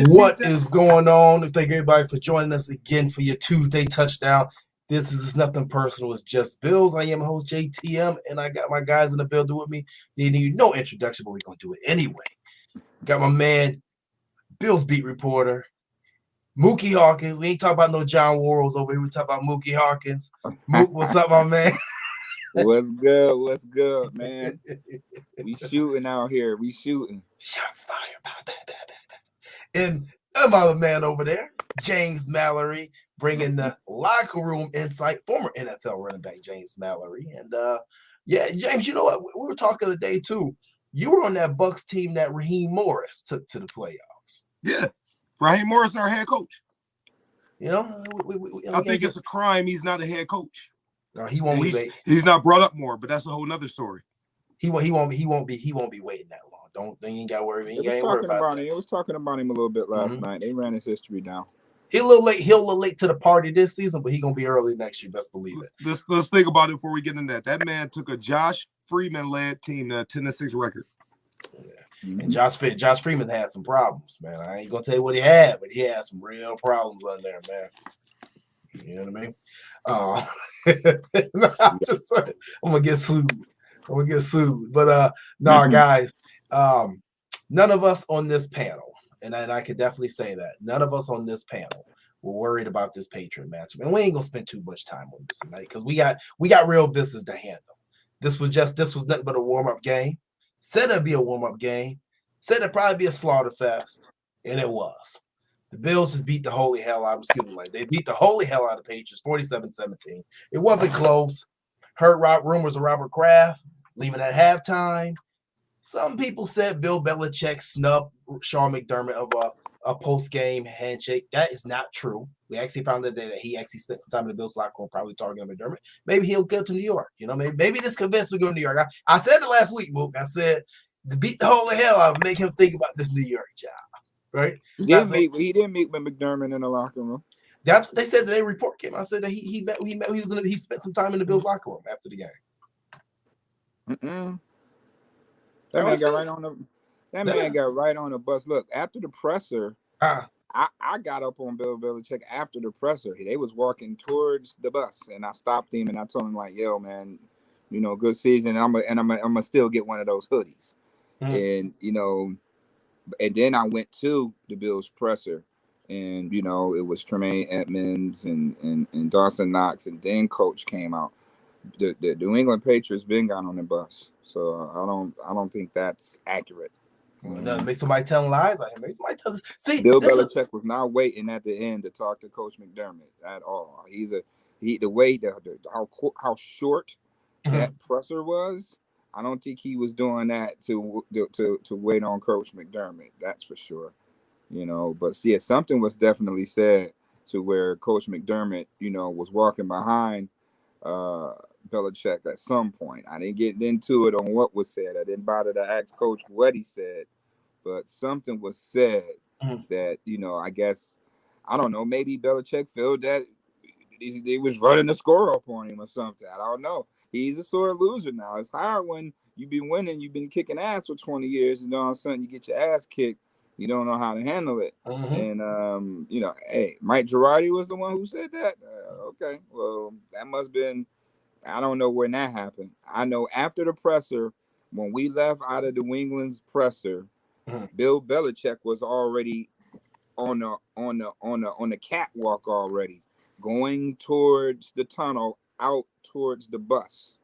What is going on? Thank everybody for joining us again for your Tuesday touchdown. This is nothing personal. It's just Bills. I am host JTM, and I got my guys in the building with me. They need no introduction, but we're going to do it anyway. Got my man, Bills beat reporter, Muki Hawkins. We ain't talking about no John Worrells over here. We talk about Muki Hawkins. Mook, what's up, my man? What's good? What's good, man? We shooting out here. We shooting. Shots fired. And my other man over there, James Mallory, bringing the locker room insight, former NFL running back James Mallory. And yeah, James, you know what? We were talking the day too. You were on that Bucs team that Raheem Morris took to the playoffs. Yeah, Raheem Morris, our head coach. You know, I think it's a crime he's not a head coach. No, he won't be. He's not brought up more, but that's a whole nother story. He won't be waiting that long. You ain't got to worry. It was talking about him a little bit last night. They ran his history down. He'll a little late to the party this season, but he's gonna be early next year. Best believe it. Let's think about it before we get into that. That man took a Josh Freeman-led team to a 10-6 record. Yeah. And Josh Freeman had some problems, man. I ain't gonna tell you what he had, but he had some real problems on there, man. You know what I mean? I'm gonna get sued. But guys, none of us on this panel, and I could definitely say that none of us on this panel were worried about this Patriot matchup, and we ain't gonna spend too much time on this tonight because we got real business to handle. This was nothing but a warm-up game. Said it'd be a warm-up game. Said it'd probably be a slaughter fest, and it was. The Bills just beat the holy hell out of them. They beat the holy hell out of the Patriots, 47-17. It wasn't close. Heard rumors of Robert Kraft leaving at halftime. Some people said Bill Belichick snubbed Sean McDermott of a post-game handshake. That is not true. We actually found that he actually spent some time in the Bills locker room probably talking to McDermott. Maybe he'll go to New York. You know, maybe this convinced him to go to New York. I said it last week, Mook. I said to beat the holy hell out of make him think about this New York job. Right? He didn't meet with McDermott in the locker room. That's what they said. That report came. I said that he spent some time in the Bills locker room after the game. That man got right on the bus. Look, after the presser, I got up on Bill Belichick after the presser. They was walking towards the bus, and I stopped him and I told him like, "Yo, man, you know, good season. I'm gonna still get one of those hoodies." And you know, and then I went to the Bills presser, and you know, it was Tremaine Edmonds and Dawson Knox, and then Coach came out. The New England Patriots been got on the bus, so I don't think that's accurate. Make somebody telling lies on him. Make somebody tell us. See, Bill Belichick was not waiting at the end to talk to Coach McDermott at all. How short that presser was. I don't think he was doing that to wait on Coach McDermott. That's for sure. You know, but see, something was definitely said to where Coach McDermott, you know, was walking behind Belichick at some point. I didn't get into it on what was said. I didn't bother to ask Coach what he said, but something was said that, you know, I guess, I don't know, maybe Belichick felt that he was running the score up on him or something. I don't know. He's a sore loser now. It's hard when you've been winning, you've been kicking ass for 20 years, and all of a sudden you get your ass kicked. You don't know how to handle it. And, you know, hey, Mike Girardi was the one who said that. Okay, well, that must have been, I don't know when that happened. I know after the presser, when we left out of the New England's presser, Bill Belichick was already on the catwalk already, going towards the tunnel, out towards the bus.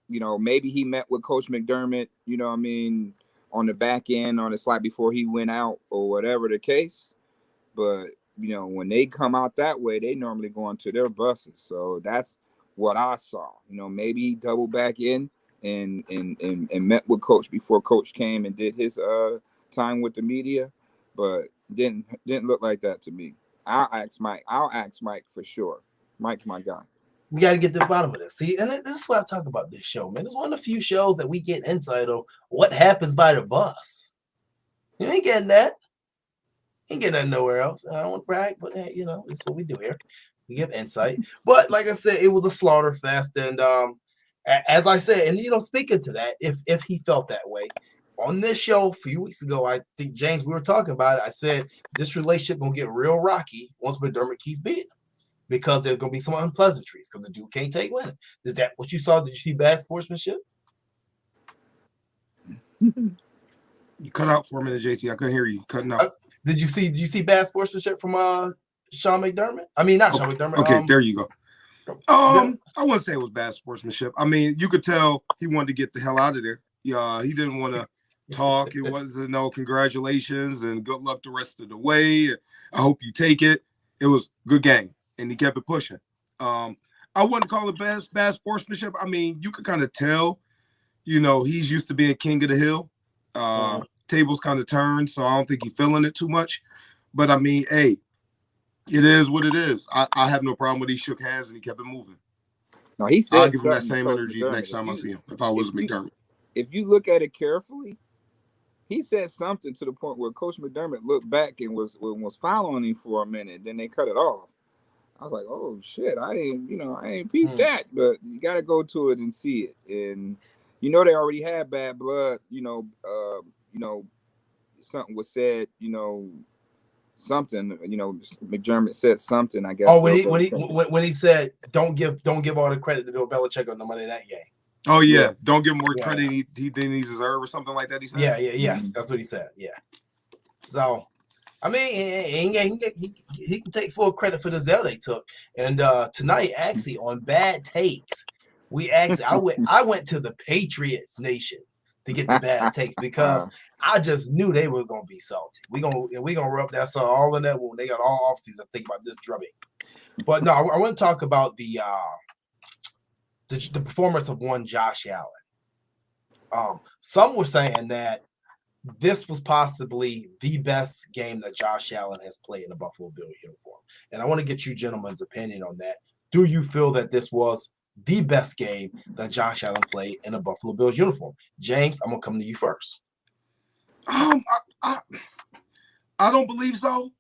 You know, maybe he met with Coach McDermott, you know what I mean, on the back end, on the slide before he went out or whatever the case. But, you know, when they come out that way, they normally go into their buses. So that's what I saw. You know, maybe he doubled back in and met with Coach before Coach came and did his time with the media. But didn't look like that to me. I'll ask Mike for sure. Mike's my guy. We got to get to the bottom of this. See, and this is what I talk about this show, man. It's one of the few shows that we get insight on what happens by the bus. You ain't getting that. You ain't getting that nowhere else. I don't want to brag, but hey, you know, it's what we do here. We give insight. But like I said, it was a slaughter fest. And as I said, and you know, speaking to that, if he felt that way, on this show a few weeks ago, I think, James, we were talking about it. I said this relationship gonna get real rocky once McDermott keeps beating him because there's gonna be some unpleasantries because the dude can't take winning. Is that what you saw? Did you see bad sportsmanship? You cut out for a minute, JT. I couldn't hear you cutting out. Did you see bad sportsmanship from Sean McDermott? I mean, not Sean McDermott. Okay, there you go. I wouldn't say it was bad sportsmanship. I mean, you could tell he wanted to get the hell out of there. Yeah, he didn't want to talk. It wasn't no congratulations and good luck the rest of the way. I hope you take it. It was good game, and he kept it pushing. I wouldn't call it bad sportsmanship. I mean, you could kind of tell, he's used to being king of the hill. Tables kind of turned, so I don't think he's feeling it too much. But I mean, hey, it is what it is. I have no problem with he shook hands and he kept it moving. No, he said I'll give him that same energy next time I see him. If I was McDermott, if you look at it carefully, he said something to the point where Coach McDermott looked back and was following him for a minute. Then they cut it off. I was like, oh shit, I ain't peeped that, but you got to go to it and see it. And they already had bad blood. Something was said. Something. McDermott said something. I guess. Oh, when he said, "Don't give all the credit to Bill Belichick on the Monday night game." Oh yeah, don't give him more credit he didn't deserve or something like that. He said. Yes, that's what he said. Yeah. So, I mean, he can take full credit for this L they took. And tonight, actually, on Bad Takes, I went to the Patriots Nation to get the bad takes because I just knew they were gonna be salty. We gonna rub that salt all in that wound. They got all offseason to think about this drubbing. But no, I want to talk about the performance of one Josh Allen. Some were saying that this was possibly the best game that Josh Allen has played in a Buffalo Bills uniform. And I want to get you gentlemen's opinion on that. Do you feel that this was the best game that Josh Allen played in a Buffalo Bills uniform? James, I'm going to come to you first. I don't believe so.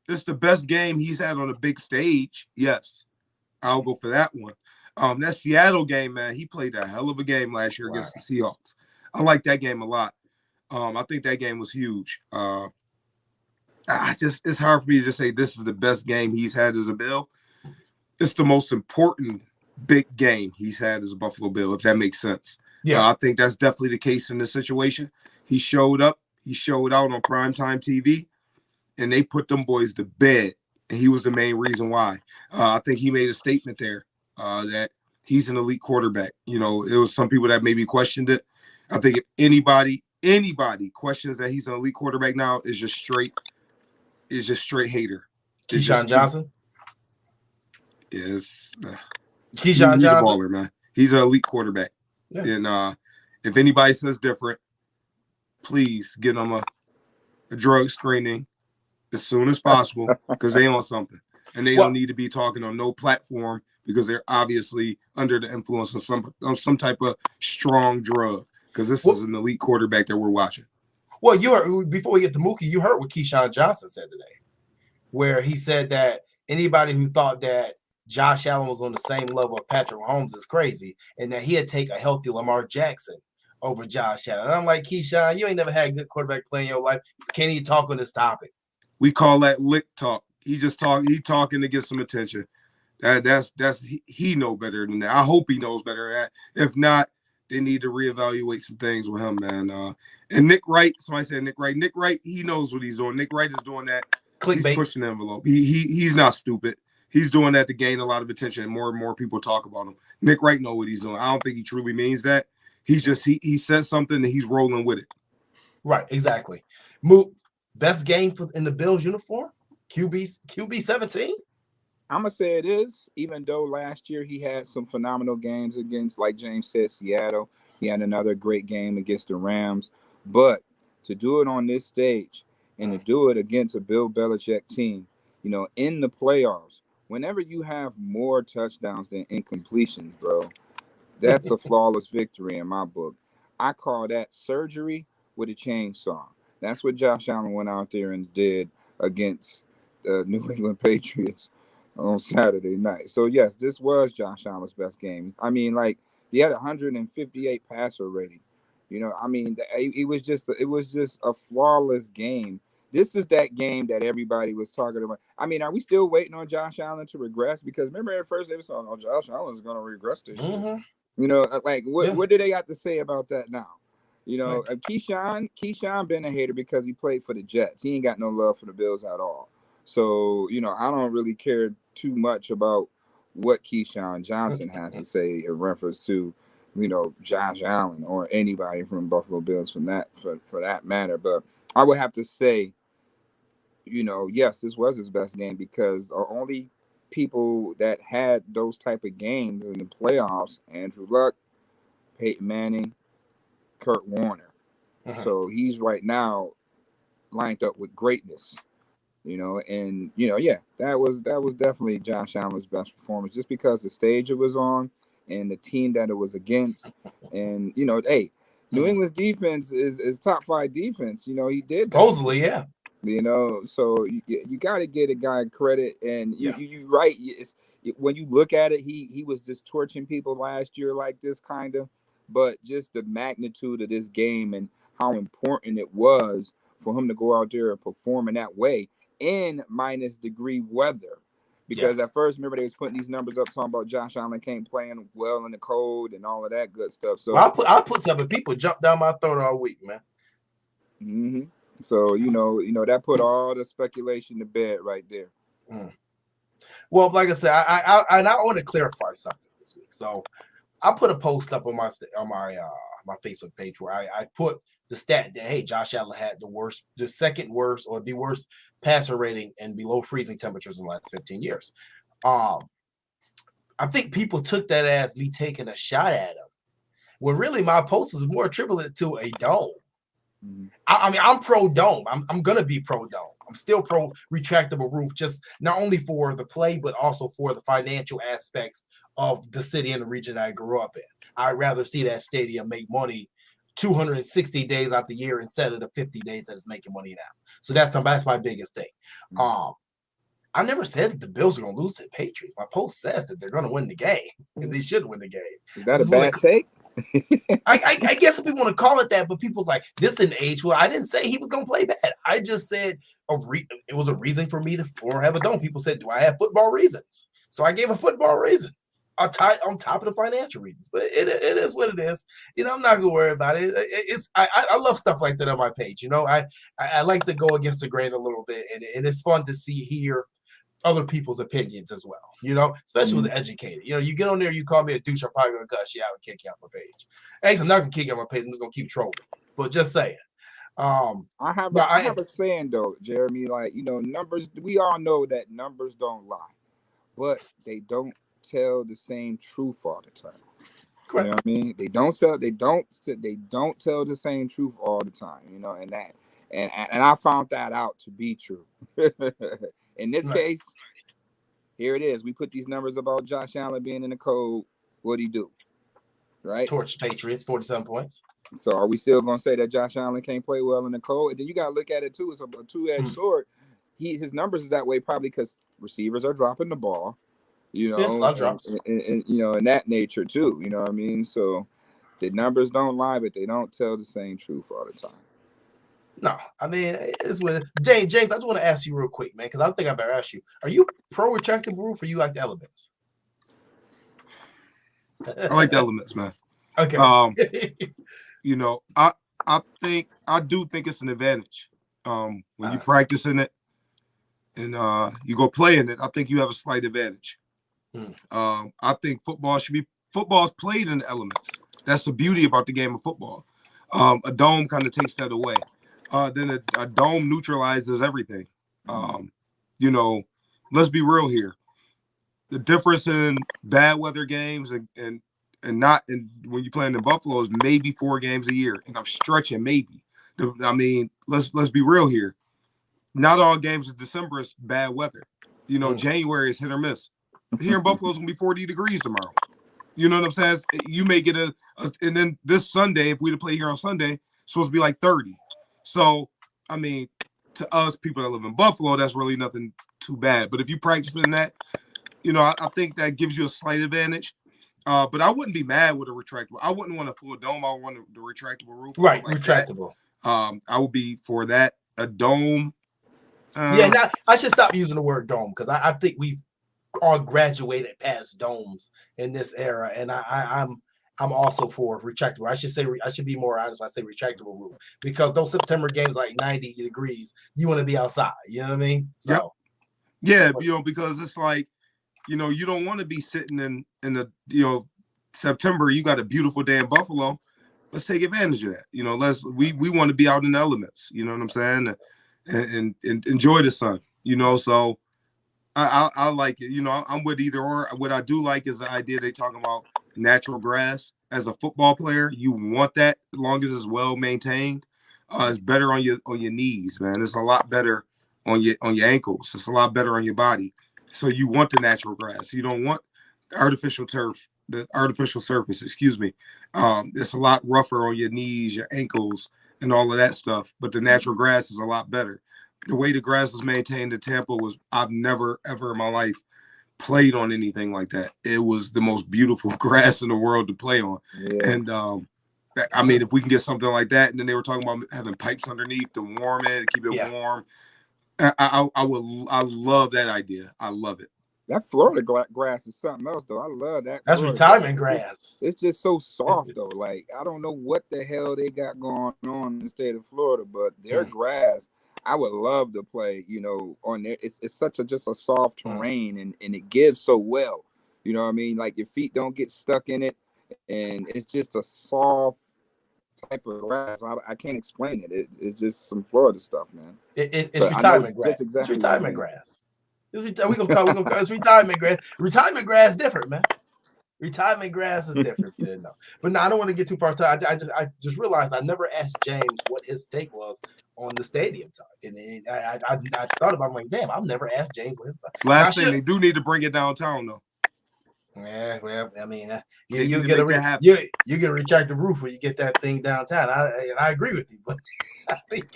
It's the best game he's had on a big stage. Yes, I'll go for that one. That Seattle game, man, he played a hell of a game last year against the Seahawks. I like that game a lot. I think that game was huge. It's hard for me to just say this is the best game he's had as a Bill. It's the most important big game he's had as a Buffalo Bill, if that makes sense. Yeah, I think that's definitely the case in this situation. He showed up. He showed out on primetime TV, and they put them boys to bed, and he was the main reason why. I think he made a statement there that he's an elite quarterback. It was some people that maybe questioned it. I think if anybody questions that he's an elite quarterback now is just straight hater. Keyshawn Johnson? Yes. Keyshawn Johnson? He's a baller, man. He's an elite quarterback. Yeah. And if anybody says different, please get them a drug screening as soon as possible because they on something. And they don't need to be talking on no platform because they're obviously under the influence of some type of strong drug because this is an elite quarterback that we're watching. Well, you heard, before we get to Mookie, you heard what Keyshawn Johnson said today, where he said that anybody who thought that Josh Allen was on the same level of Patrick Mahomes is crazy and that he'd take a healthy Lamar Jackson over Josh Allen. And I'm like, Keyshawn, you ain't never had a good quarterback play in your life. Can't even talk on this topic. We call that lick talk. He talking to get some attention. He know better than that. I hope he knows better than that. If not, they need to reevaluate some things with him, man. And Nick Wright, somebody said Nick Wright. Nick Wright, he knows what he's doing. Nick Wright is doing that. Clickbait. He's pushing the envelope. He's not stupid. He's doing that to gain a lot of attention, and more people talk about him. Nick Wright know what he's doing. I don't think he truly means that. He's just he says something and he's rolling with it. Right, exactly. Best game in the Bills uniform? QB 17? I'm gonna say it is, even though last year he had some phenomenal games against, like James said, Seattle. He had another great game against the Rams. But to do it on this stage and to do it against a Bill Belichick team, in the playoffs, whenever you have more touchdowns than incompletions, bro, that's a flawless victory in my book. I call that surgery with a chainsaw. That's what Josh Allen went out there and did against the New England Patriots on Saturday night. So, yes, this was Josh Allen's best game. I mean, he had 158 passer rating. You know, I mean, it was just a flawless game. This is that game that everybody was talking about. I mean, are we still waiting on Josh Allen to regress? Because remember at first they were saying, "Oh, Josh Allen's going to regress this year." You know, like what do they have to say about that now? You know, Keyshawn been a hater because he played for the Jets. He ain't got no love for the Bills at all. So, you know, I don't really care too much about what Keyshawn Johnson has to say in reference to, you know, Josh Allen or anybody from Buffalo Bills for that matter. But I would have to say, you know, yes, this was his best game because the only people that had those type of games in the playoffs, Andrew Luck, Peyton Manning, Kurt Warner. So he's right now lined up with greatness, you know, and you know, that was definitely Josh Allen's best performance, just because the stage it was on and the team that it was against, and you know, hey, New England's defense is top 5 defense. You know, he did that. Supposedly, yeah. You know, so you got to get a guy credit, and you right. When you look at it, he was just torching people last year like this kind of, but just the magnitude of this game and how important it was for him to go out there and perform in that way in -degree weather. Because at first, remember, they was putting these numbers up talking about Josh Allen can't playing well in the cold and all of that good stuff. So I put something. People jump down my throat all week, man. So you know that put all the speculation to bed right there. Well, like I said, I want to clarify something this week. So I put a post up on my Facebook page where I put the stat that, hey, Josh Allen had the second worst or the worst passer rating and below freezing temperatures in the last 15 years. I think people took that as me taking a shot at him, when really my post is more attributed to a dome. I mean, I'm pro dome. I'm gonna be pro dome. I'm still pro retractable roof, just not only for the play, but also for the financial aspects of the city and the region I grew up in. I'd rather see that stadium make money 260 days out the year instead of the 50 days that it's making money now. So that's my biggest thing. I never said that the Bills are going to lose to the Patriots. My post says that they're going to win the game, and they should win the game. Is that a bad take? I guess if people want to call it that, but people's like, this didn't age well. I didn't say he was going to play bad. I just said it was a reason for me to have a dome. People said, do I have football reasons? So I gave a football reason on top of the financial reasons. But it is what it is. You know, I'm not going to worry about it. I love stuff like that on my page. You know, I like to go against the grain a little bit, and it's fun to hear other people's opinions as well, you know, especially with the educated. You know, you get on there, you call me a douche, I'm probably gonna cuss you out and kick you off my page. Hey, I'm not gonna kick you off my page, I'm just gonna keep trolling. But just saying. I have a saying though, Jeremy, like, you know, numbers, we all know that numbers don't lie, but they don't tell the same truth all the time. Correct. You know what I mean? They don't tell the same truth all the time, you know, and I found that out to be true. In this case, here it is. We put these numbers about Josh Allen being in the cold. What'd he do? Right? Torch Patriots, 47 points. So are we still going to say that Josh Allen can't play well in the cold? And then you got to look at it, too. It's a two-edged sword. His numbers is that way probably because receivers are dropping the ball, you know, a lot of drops. And, you know, in that nature, too. You know what I mean? So the numbers don't lie, but they don't tell the same truth all the time. No, I mean, it's with James. I just want to ask you real quick, man, because I think I better ask you: are you pro retractable roof, or you like the elements? I like the elements, man. Okay. You know, I do think it's an advantage. When you practicing it and you go play in it, I think you have a slight advantage. I think football's played in the elements. That's the beauty about the game of football. A dome kind of takes that away. Then a dome neutralizes everything. You know, let's be real here. The difference in bad weather games and not when you're playing in Buffalo is maybe 4 games a year, and I'm stretching maybe. I mean, let's be real here. Not all games in December is bad weather. You know, January is hit or miss. Here in Buffalo, it's gonna be 40 degrees tomorrow. You know what I'm saying? You may get and then this Sunday, if we to play here on Sunday, it's supposed to be like 30. So, I mean, to us people that live in Buffalo, that's really nothing too bad. But if you practice in that, you know, I think that gives you a slight advantage. But I wouldn't be mad with a retractable. I wouldn't want a full dome. I want the retractable roof. Right, Like retractable. That. I would be for that. A dome. Yeah, I should stop using the word dome because I think we've all graduated past domes in this era, and I'm also for retractable. I should be more honest when I say retractable roof because those September games like 90 degrees, you want to be outside. You know what I mean? So yeah, because it's like, you don't want to be sitting in the September. You got a beautiful day in Buffalo. Let's take advantage of that. We want to be out in the elements. You know what I'm saying? And enjoy the sun. So I like it. I'm with either or. What I do like is the idea they talk about natural grass. As a football player, you want that as long as it's well maintained. It's better on your knees, man. It's a lot better on your ankles. It's a lot better on your body. So you want the natural grass. You don't want the artificial turf, the artificial surface. Excuse me. It's a lot rougher on your knees, your ankles, and all of that stuff. But the natural grass is a lot better. The way the grass was maintained in Tampa I've never, ever in my life played on anything like that. It was the most beautiful grass in the world to play on. Yeah. And I mean, if we can get something like that, and then they were talking about having pipes underneath to warm it, to keep it warm. I love that idea. I love it. That Florida grass is something else, though. I love that. That's Florida retirement grass. It's just so soft, though. Like, I don't know what the hell they got going on in the state of Florida, but their grass, I would love to play, on there. It's such just a soft terrain, and it gives so well. You know what I mean? Like, your feet don't get stuck in it, and it's just a soft type of grass. I can't explain it. It's just some Florida stuff, man. It's retirement grass. Exactly it's retirement grass. It's retirement grass. Retirement grass is different, man. Retirement grass is different. You didn't know. But no, I don't want to get too far. I just realized I never asked James what his take was on the stadium talk. And I thought about it. I'm like, damn, I've never asked James what his thought. Last thing, they do need to bring it downtown, though. Yeah, well, I mean, you get a retracted roof when you get that thing downtown. I agree with you, but I think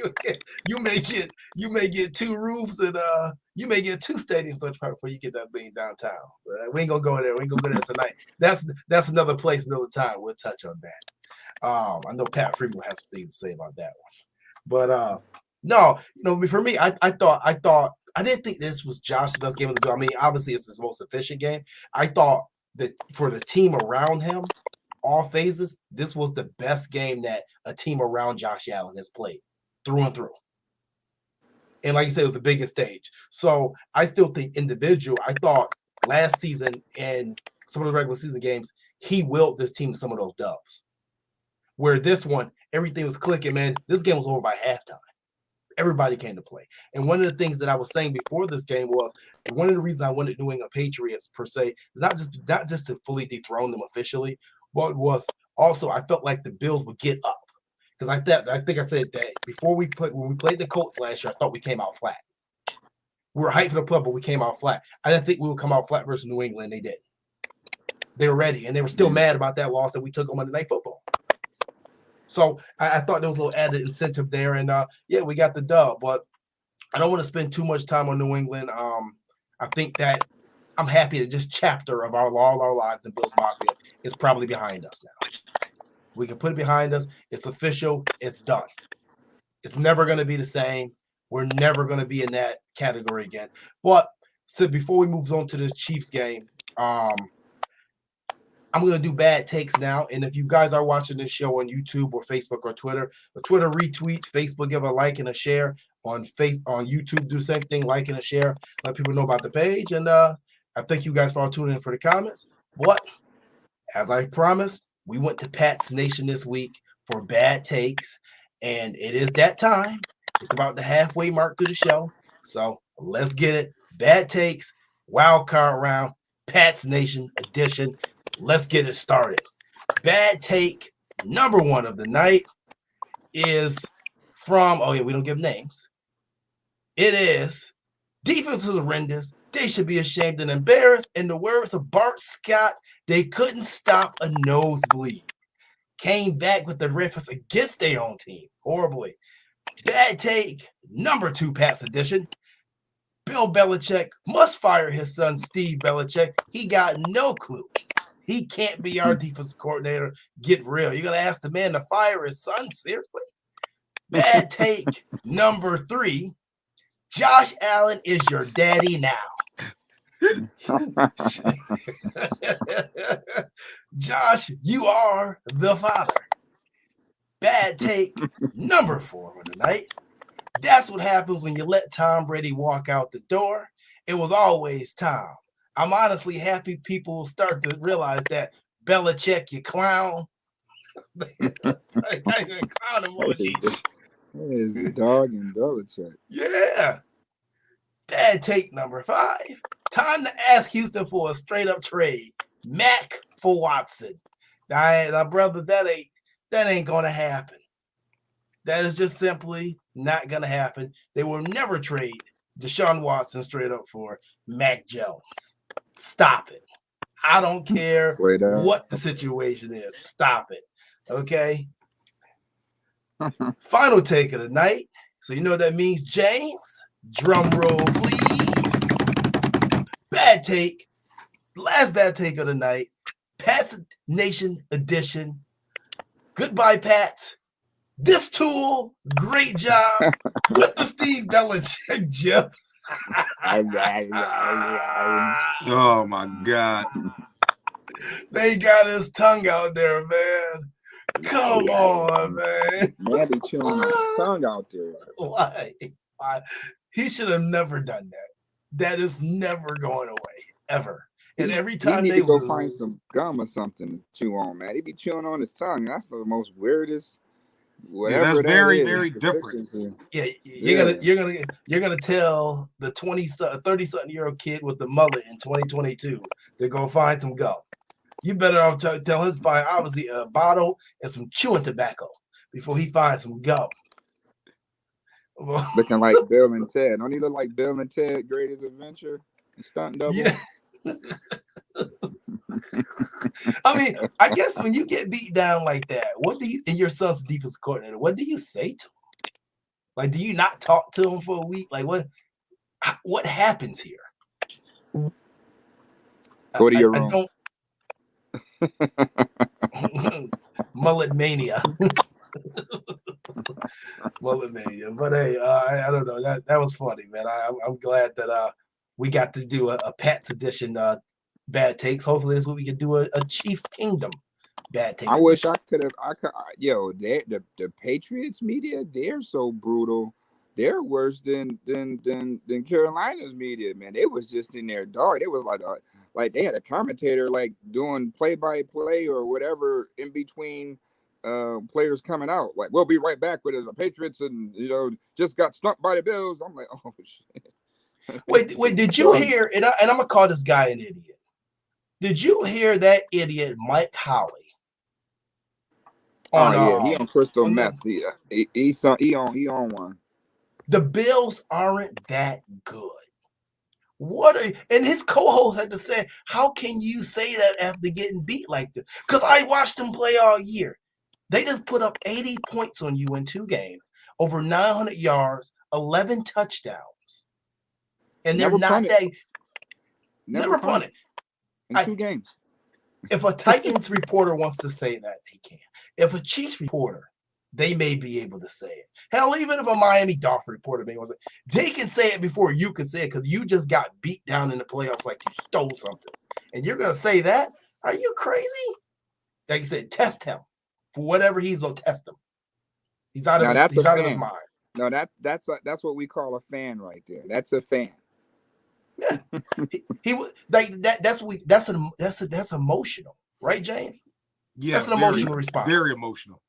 you may get two roofs and you may get two stadiums before you get that thing downtown. We ain't gonna go there. We ain't gonna go there tonight. That's another place, another time. We'll touch on that. I know Pat Freeman will have some things to say about that one, but no, for me, I thought. I didn't think this was Josh's best game of the game. I mean, obviously, it's his most efficient game. I thought that for the team around him, all phases, this was the best game that a team around Josh Allen has played through and through. And like you said, it was the biggest stage. So I still think I thought last season and some of the regular season games, he willed this team to some of those dubs. Where this one, everything was clicking, man. This game was over by halftime. Everybody came to play. And one of the things that I was saying before this game was one of the reasons I wanted New England Patriots per se is not just to fully dethrone them officially, but was also I felt like the Bills would get up. Because I think I said that before when we played the Colts last year, I thought we came out flat. We were hyped for the club, but we came out flat. I didn't think we would come out flat versus New England. They did. They were ready, and they were still mad about that loss that we took on Monday Night Football. So I thought there was a little added incentive there, and we got the dub. But I don't want to spend too much time on New England. I think that I'm happy that this chapter of all our lives in Bills Mafia is probably behind us now. We can put it behind us. It's official. It's done. It's never going to be the same. We're never going to be in that category again. But so before we move on to this Chiefs game, I'm going to do bad takes now. And if you guys are watching this show on YouTube or Facebook or Twitter retweet, Facebook give a like and a share. On YouTube, do the same thing, like and a share. Let people know about the page. And I thank you guys for all tuning in for the comments. But as I promised, we went to Pat's Nation this week for bad takes. And it is that time. It's about the halfway mark through the show. So let's get it. Bad takes, wild card round, Pat's Nation edition. Let's get it started. Bad take number one of the night is from, we don't give names. It is, defense was horrendous. They should be ashamed and embarrassed. In the words of Bart Scott, they couldn't stop a nosebleed. Came back with the reference against their own team. Horribly. Bad take number two, Pat's edition. Bill Belichick must fire his son, Steve Belichick. He got no clue. He can't be our defensive coordinator. Get real. You're gonna ask the man to fire his son? Seriously? Bad take number 3. Josh Allen is your daddy now. Josh, you are the father. Bad take number 4 for the night. That's what happens when you let Tom Brady walk out the door. It was always Tom. I'm honestly happy people will start to realize that. Belichick, you clown. Clown emoji. That is dog and Belichick. Yeah. Bad take number 5. Time to ask Houston for a straight up trade. Mac for Watson. Now, brother, that ain't gonna happen. That is just simply not gonna happen. They will never trade Deshaun Watson straight up for Mac Jones. Stop it. I don't care what the situation is. Stop it. Okay. Final take of the night. So you know what that means, James? Drum roll, please. Bad take. Last bad take of the night. Pats Nation edition. Goodbye, Pats. This tool, great job with the Steve Belichick Jeff. Oh my God. They got his tongue out there, man. Come on, man. Man be chewing his tongue out there. Why? He should have never done that. That is never going away, ever. And every time he need they to go find some gum or something to chew on, man. He be chewing on his tongue. That's the most weirdest. Whatever that's that very, is, very different. Yeah, you're gonna tell the 30-something-year-old kid with the mullet in 2022 to go find some gum. You better off tell him to find obviously a bottle and some chewing tobacco before he finds some gum. Looking like Bill and Ted. Don't he look like Bill and Ted Greatest Adventure? Stunt double. Yeah. I mean, I guess when you get beat down like that, what do you, and your son's defensive coordinator, what do you say to him? Like, do you not talk to him for a week? Like, what happens here? Go to your room. Mullet mania. Mullet mania. But hey, I don't know. That was funny, man. I'm glad that we got to do a Pats edition bad takes. Hopefully this week we can do a Chiefs Kingdom bad takes. I wish I could have. Yo, the Patriots media, they're so brutal. They're worse than Carolina's media, man. It was just in their dog. It was like they had a commentator like doing play-by-play or whatever in between players coming out. Like, we'll be right back with the Patriots and just got stumped by the Bills. I'm like, oh shit. Wait, did you hear? And I'm gonna call this guy an idiot. Did you hear that idiot Mike Holly? He on crystal meth. He on one. The Bills aren't that good. And his co-host had to say, how can you say that after getting beat like this? Because I watched them play all year. They just put up 80 points on you in 2 games, over 900 yards, 11 touchdowns. And they're not that. Never punted. In 2 games. If a Titans reporter wants to say that, they can. If a Chiefs reporter, they may be able to say it. Hell, even if a Miami Dolphin reporter may want to say it, they can say it before you can say it because you just got beat down in the playoffs like you stole something. And you're going to say that? Are you crazy? Like I said, test him. For whatever he's going to test him. He's out of his mind. No, that's what we call a fan right there. That's a fan. Yeah, he was like that. That's emotional, right, James? Yeah, that's an emotional response. Very emotional.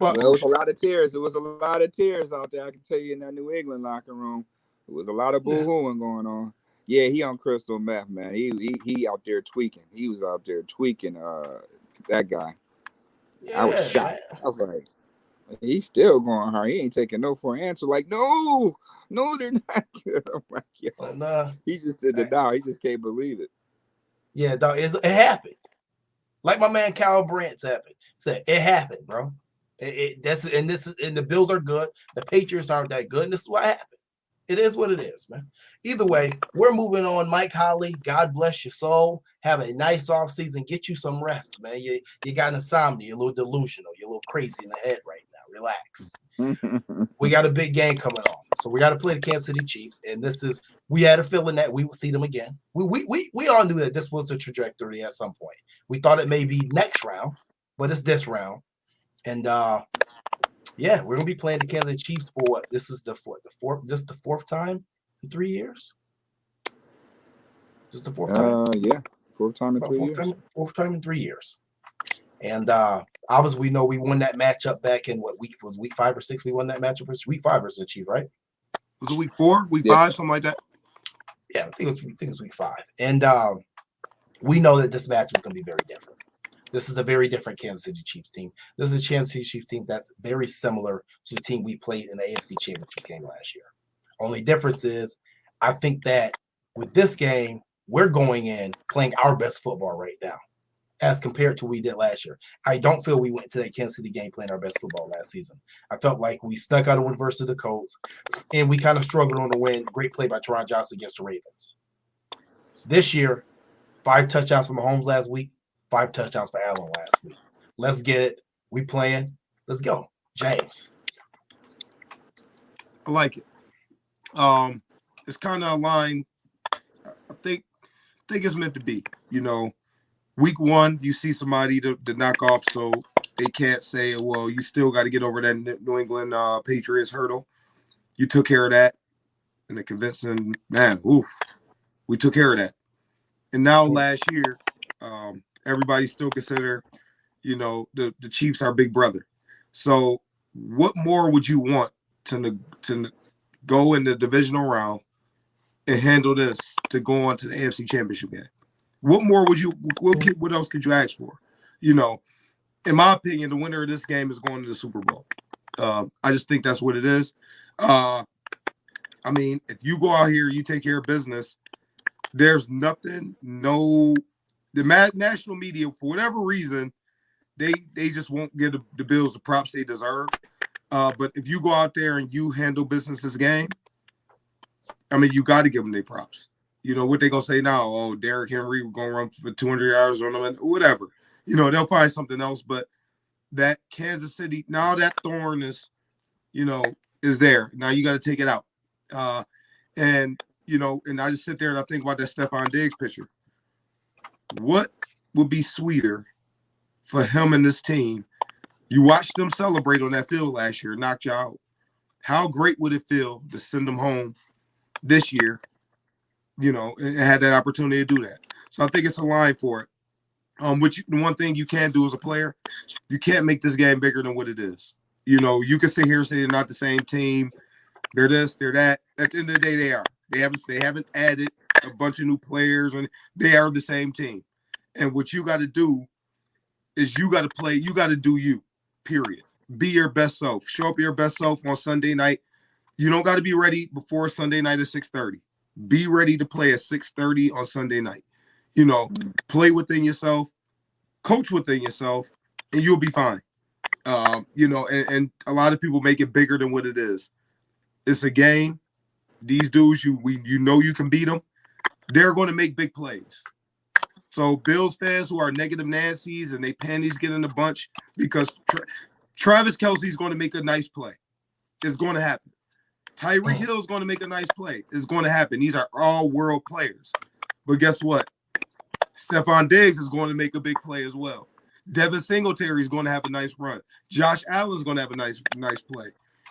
But it was a lot of tears. It was a lot of tears out there. I can tell you in that New England locker room, it was a lot of boo-hooing going on. Yeah, he on crystal meth, man. He out there tweaking. He was out there tweaking. That guy. Yeah, I was shocked. Man. I was like, he's still going hard. He ain't taking no for an answer. Like, no, they're not good. I'm like, yo, he just did the dog. He just can't believe it. Yeah, dog. It happened. Like my man Kyle Brandt said, it happened, bro. And the Bills are good. The Patriots aren't that good. And this is what happened. It is what it is, man. Either way, we're moving on. Mike Holly, God bless your soul. Have a nice off season. Get you some rest, man. You got insomnia. You're a little delusional. You're a little crazy in the head right now. Relax. We got a big game coming on. So we got to play the Kansas City Chiefs. And we had a feeling that we would see them again. We all knew that this was the trajectory at some point. We thought it may be next round, but it's this round. And yeah, we're gonna be playing the Kansas City Chiefs for what? This is the fourth time in 3 years. This is the fourth time. Yeah, fourth time in 3 years. Fourth time in 3 years. And obviously, we know we won that matchup back in week 5 or 6. We won that matchup for week 5 versus the Chiefs, right? Was it week 4, week 5, something like that? Yeah, I think it was week 5. And we know that this match is going to be very different. This is a very different Kansas City Chiefs team. This is a Kansas City Chiefs team that's very similar to the team we played in the AFC Championship game last year. Only difference is, I think that with this game, we're going in playing our best football right now, as compared to what we did last year. I don't feel we went to that Kansas City game playing our best football last season. I felt like we stuck out a win versus the Colts, and we kind of struggled on the win. Great play by Teron Johnson against the Ravens. This year, 5 touchdowns from Mahomes last week, 5 touchdowns for Allen last week. Let's get it. We playing. Let's go. James. I like it. It's kind of aligned. I think it's meant to be. You know, week 1, you see somebody to knock off, so they can't say, well, you still got to get over that New England Patriots hurdle. You took care of that in a convincing man. Oof. We took care of that. And now last year, everybody still consider, you know, the Chiefs our big brother. So what more would you want to go in the divisional round and handle this to go on to the AFC Championship game? What more would you? What else could you ask for? You know, in my opinion, the winner of this game is going to the Super Bowl. I just think that's what it is. I mean, if you go out here, you take care of business. There's nothing. The national media, for whatever reason, they just won't give the Bills the props they deserve. But if you go out there and you handle business this game, I mean, you got to give them their props. You know what they gonna say now? Oh, Derrick Henry gonna run for 200 yards on them, whatever. You know, they'll find something else. But that Kansas City, now that thorn is there. Now you got to take it out. And I just sit there and I think about that Stephon Diggs picture. What would be sweeter for him and this team? You watched them celebrate on that field last year, knocked you out. How great would it feel to send them home this year, and had that opportunity to do that? So I think it's a line for it. The one thing you can't do as a player, you can't make this game bigger than what it is. You can sit here and say they're not the same team. They're this, they're that. At the end of the day, they are. They haven't added a bunch of new players, and they are the same team. And what you got to do is you got to play. You got to do you. Period. Be your best self. Show up your best self on Sunday night. You don't got to be ready before Sunday night at 6:30. Be ready to play at 6:30 on Sunday night. Play within yourself, coach within yourself, and you'll be fine. And a lot of people make it bigger than what it is. It's a game. These dudes, you can beat them. They're going to make big plays. So Bills fans who are negative Nancy's and they panties get in a bunch because Travis Kelce's going to make a nice play. It's going to happen. Tyreek Hill is going to make a nice play. It's going to happen. These are all world players. But guess what? Stephon Diggs is going to make a big play as well. Devin Singletary is going to have a nice run. Josh Allen is going to have a nice play.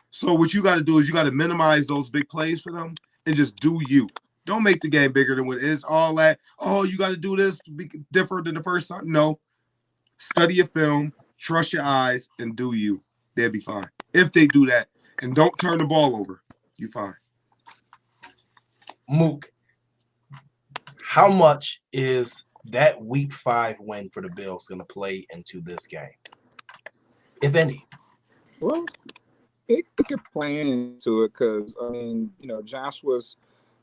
So what you got to do is you got to minimize those big plays for them and just do you. Don't make the game bigger than what it is. All that, you got to do this to be different than the first time. No. Study your film, trust your eyes, and do you. They'll be fine. If they do that, and don't turn the ball over, you fine. Mook, how much is that week 5 win for the Bills going to play into this game, if any? Well, it could play into it because, Josh was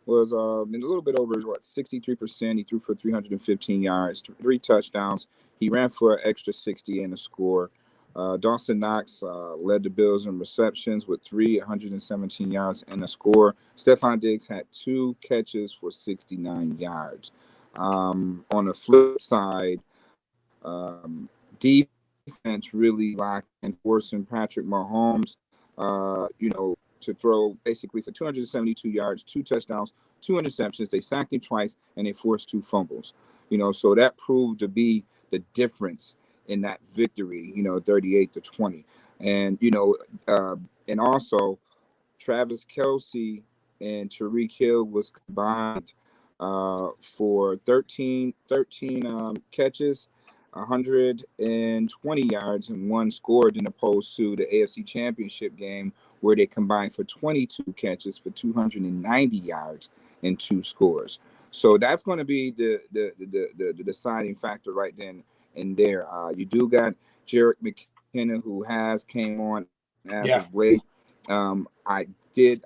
a little bit over 63%. He threw for 315 yards, 3 touchdowns. He ran for an extra 60 and a score. Dawson Knox led the Bills in receptions with 117 yards and a score. Stephon Diggs had 2 catches for 69 yards. On the flip side, defense really lacked in forcing Patrick Mahomes, to throw basically for 272 yards, 2 touchdowns, 2 interceptions. They sacked him twice, and they forced 2 fumbles. So that proved to be the difference in that victory, 38-20. And, and also Travis Kelce and Tyreek Hill was combined for 13 catches, 120 yards, and 1 scored, in opposed to the AFC Championship game where they combined for 22 catches for 290 yards and 2 scores. So that's going to be the deciding factor right then and there. You do got Jerick McKinnon, who has came on as of late. I did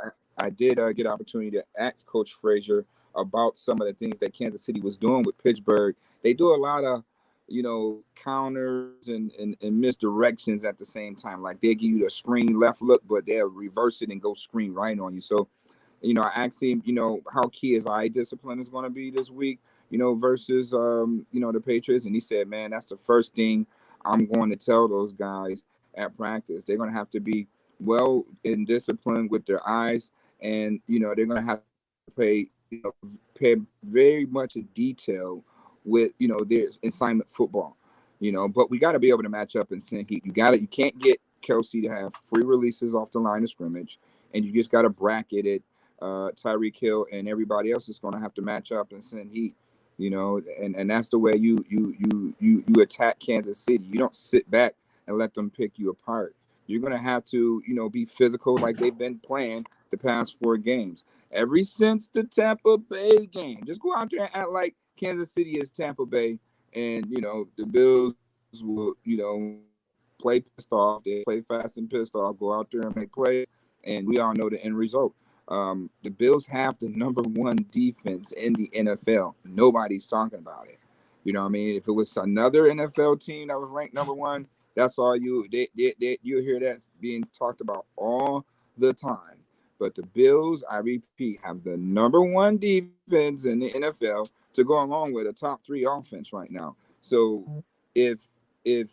get opportunity to ask Coach Frazier about some of the things that Kansas City was doing with Pittsburgh. They do a lot of, counters and misdirections at the same time. Like they give you the screen left look, but they'll reverse it and go screen right on you. So, I asked him, how key his eye discipline is going to be this week, versus, the Patriots. And he said, man, that's the first thing I'm going to tell those guys at practice. They're going to have to be well in discipline with their eyes, and they're going to have to pay very much a detail with their assignment football, but we got to be able to match up and send heat. You can't get Kelce to have free releases off the line of scrimmage, and you just got to bracket it. Tyreek Hill and everybody else is going to have to match up and send heat, and that's the way you attack Kansas City. You don't sit back and let them pick you apart. You're going to have to, be physical like they've been playing the past 4 games. Ever since the Tampa Bay game, just go out there and act like Kansas City is Tampa Bay, and, the Bills will, play pissed off. They play fast and pissed off, go out there and make plays, and we all know the end result. The Bills have the number 1 defense in the NFL. Nobody's talking about it. If it was another NFL team that was ranked number 1, that's all you hear that being talked about all the time. But the Bills, I repeat, have the number 1 defense in the NFL to go along with a top 3 offense right now. So if the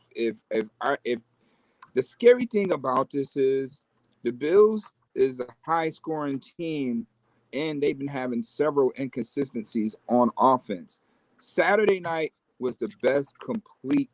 scary thing about this is the Bills is a high scoring team, and they've been having several inconsistencies on offense. Saturday night was the best complete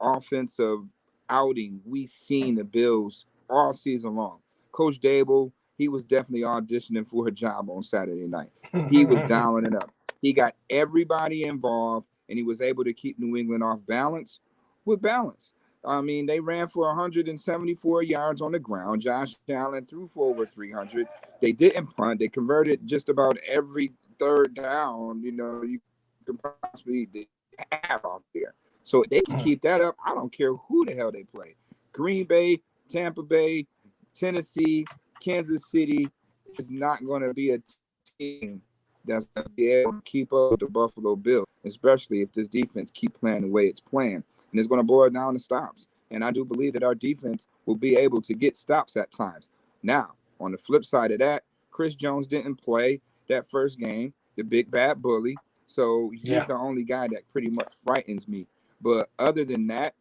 offensive outing we seen the Bills all season long. Coach Dable, he was definitely auditioning for a job on Saturday night. He was dialing it up. He got everybody involved, and he was able to keep New England off balance with balance. They ran for 174 yards on the ground. Josh Allen threw for over 300. They didn't punt. They converted just about every third down, you could possibly have out there. So they can keep that up. I don't care who the hell they play. Green Bay, Tampa Bay, Tennessee, Kansas City is not going to be a team that's going to be able to keep up with the Buffalo Bills, especially if this defense keep playing the way it's playing. And it's going to boil down to stops. And I do believe that our defense will be able to get stops at times. Now, on the flip side of that, Chris Jones didn't play that first game, the big bad bully. So he's the only guy that pretty much frightens me. But other than that,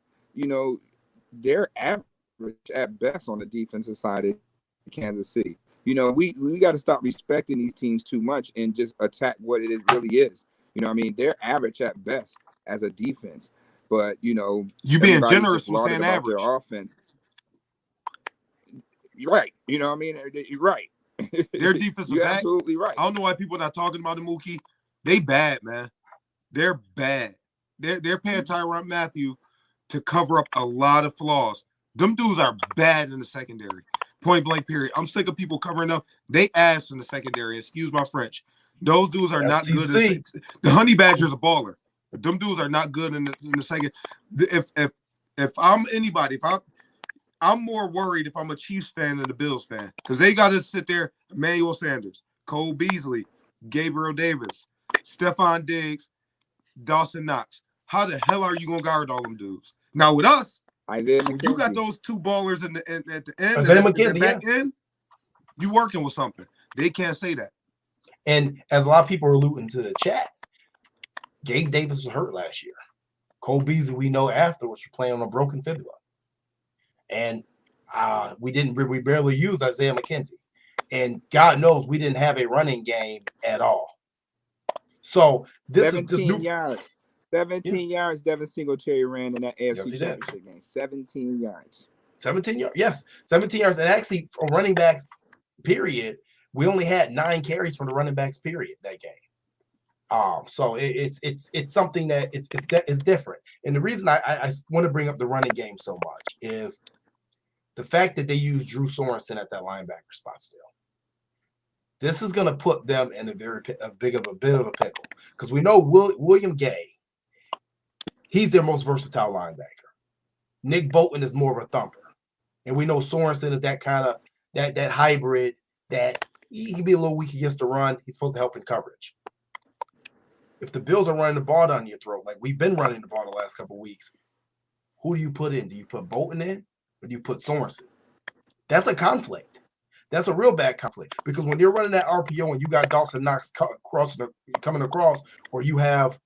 they're average at best on the defensive side of Kansas City. We got to stop respecting these teams too much and just attack what it really is. They're average at best as a defense. But, you being generous with saying average. Their offense. You're right. You're right. Their defensive You're backs, absolutely right. I don't know why people are not talking about the Mookie. They bad, man. They're bad. They're paying Tyrann Mathieu to cover up a lot of flaws. Them dudes are bad in the secondary. Point blank period. I'm sick of people covering up. They ass in the secondary. Excuse my French. Those dudes are not good. The Honey Badger's a baller. But them dudes are not good in the second. If I'm anybody, I'm more worried if I'm a Chiefs fan than a Bills fan, because they got to sit there. Emmanuel Sanders, Cole Beasley, Gabriel Davis, Stephon Diggs, Dawson Knox. How the hell are you gonna guard all them dudes? Now with us, Isaiah When you got McKenzie. those two ballers at the end Isaiah and at the McKenzie, back end, you working with something. They can't say that. And as a lot of people are alluding to the chat, Gabe Davis was hurt last year. Cole Beasley, we know afterwards, was playing on a broken fibula. And we barely used Isaiah McKenzie. And God knows we didn't have a running game at all. So this 17 yards. 17 yards Devin Singletary ran in that AFC Championship game. 17 yards. 17 yards, yes. 17 yards. And actually, for running backs, period, we only had 9 carries from the running backs, period, that game. So it's something that it's different. And the reason I want to bring up the running game so much is the fact that they use Drew Sorensen at that linebacker spot still. This is going to put them in a bit of a pickle because we know William Gay, he's their most versatile linebacker. Nick Bolton is more of a thumper, and we know Sorensen is that kind of that hybrid that he can be a little weak against the run. He's supposed to help in coverage. If the Bills are running the ball down your throat, like we've been running the ball the last couple of weeks, who do you put in? Do you put Bolton in or do you put Sorensen? That's a conflict. That's a real bad conflict because when you're running that RPO and you got Dawson Knox coming across, or you have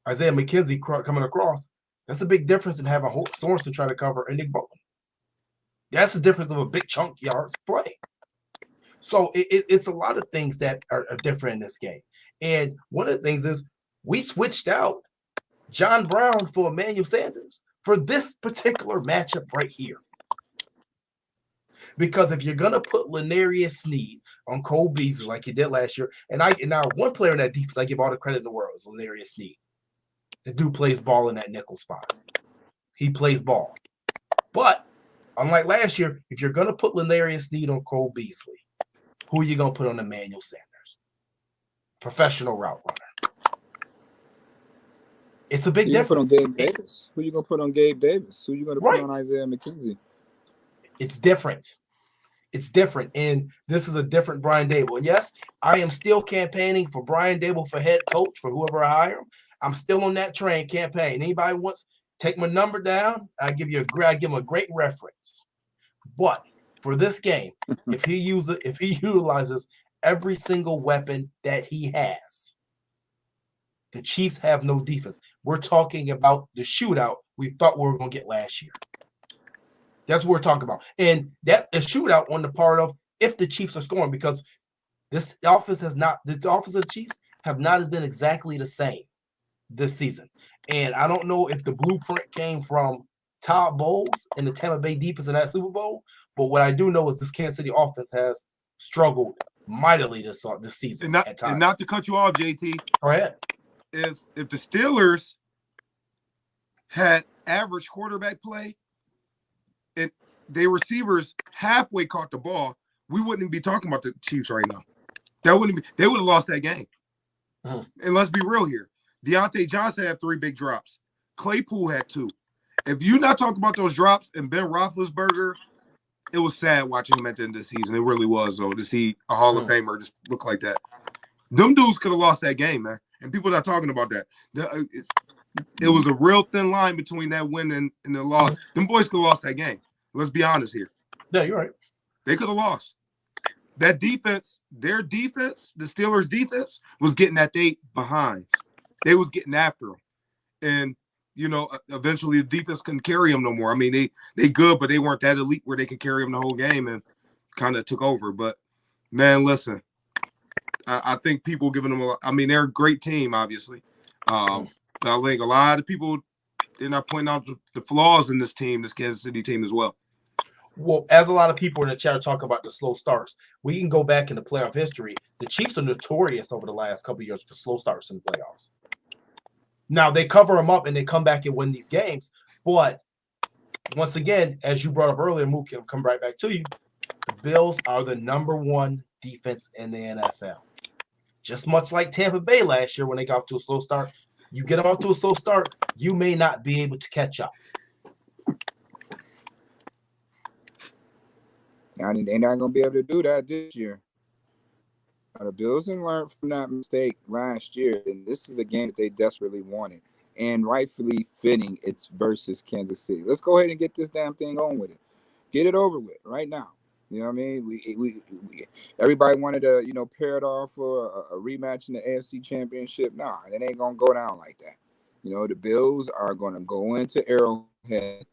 Isaiah McKenzie coming across, that's a big difference in having Sorensen trying to cover and Nick Bolton. That's the difference of a big chunk yards play. So it's a lot of things that are different in this game. And one of the things is we switched out John Brown for Emmanuel Sanders for this particular matchup right here. Because if you're gonna put Lenarius Sneed on Cole Beasley like you did last year, and now one player in that defense I give all the credit in the world is Lenarius Sneed. The dude plays ball in that nickel spot. He plays ball. But unlike last year, if you're gonna put Lenarius Sneed on Cole Beasley, who are you gonna put on Emmanuel Sanders? Professional route runner. It's a big difference. Who you gonna put on Gabe Davis? Who you gonna put on Gabe Davis? Who you gonna put on Isaiah McKenzie? It's different. It's different. And this is a different Brian Dable. And yes, I am still campaigning for Brian Dable for head coach for whoever I hire him. I'm still on that train campaign. Anybody wants take my number down, I give him a great reference. But for this game, if he utilizes every single weapon that he has, the Chiefs have no defense. We're talking about the shootout we thought we were going to get last year. That's what we're talking about. And that a shootout on the part of if the Chiefs are scoring, because the offense of the Chiefs have not been exactly the same this season. And I don't know if the blueprint came from Todd Bowles and the Tampa Bay defense in that Super Bowl, but what I do know is this Kansas City offense has struggled mightily this season. And not to cut you off, JT. Go ahead. If the Steelers had average quarterback play and their receivers halfway caught the ball, we wouldn't be talking about the Chiefs right now. They would have lost that game. And let's be real here. Deontay Johnson had 3 big drops. Claypool had 2. If you're not talking about those drops and Ben Roethlisberger, it was sad watching him at the end of the season. It really was, though, to see a Hall of Famer just look like that. Them dudes could have lost that game, man. And people are not talking about that. It was a real thin line between that win and the loss. Them boys could have lost that game. Let's be honest here. Yeah, you're right. They could have lost. That defense, their defense, the Steelers' defense, was getting that they behind. They was getting after them. And, eventually the defense couldn't carry them no more. I mean, they good, but they weren't that elite where they could carry them the whole game and kind of took over. But, man, listen, I think people giving them they're a great team, obviously. I think a lot of people, they're not pointing out the flaws in this team, this Kansas City team as well. Well, as a lot of people in the chat are talking about the slow starts, we can go back in the playoff history. The Chiefs are notorious over the last couple of years for slow starts in the playoffs. Now, they cover them up and they come back and win these games. But once again, as you brought up earlier, Muki, I'll come right back to you. The Bills are the number 1 defense in the NFL. Just much like Tampa Bay last year when they got off to a slow start. You get them off to a slow start, you may not be able to catch up. They're not going to be able to do that this year. The Bills didn't learn from that mistake last year, and this is the game that they desperately wanted. and rightfully fitting it's versus Kansas City. Let's go ahead and get this damn thing on with it. Get it over with right now. You know what I mean? We everybody wanted to, pair it off for a rematch in the AFC Championship. Nah, it ain't gonna go down like that. The Bills are gonna go into Arrowhead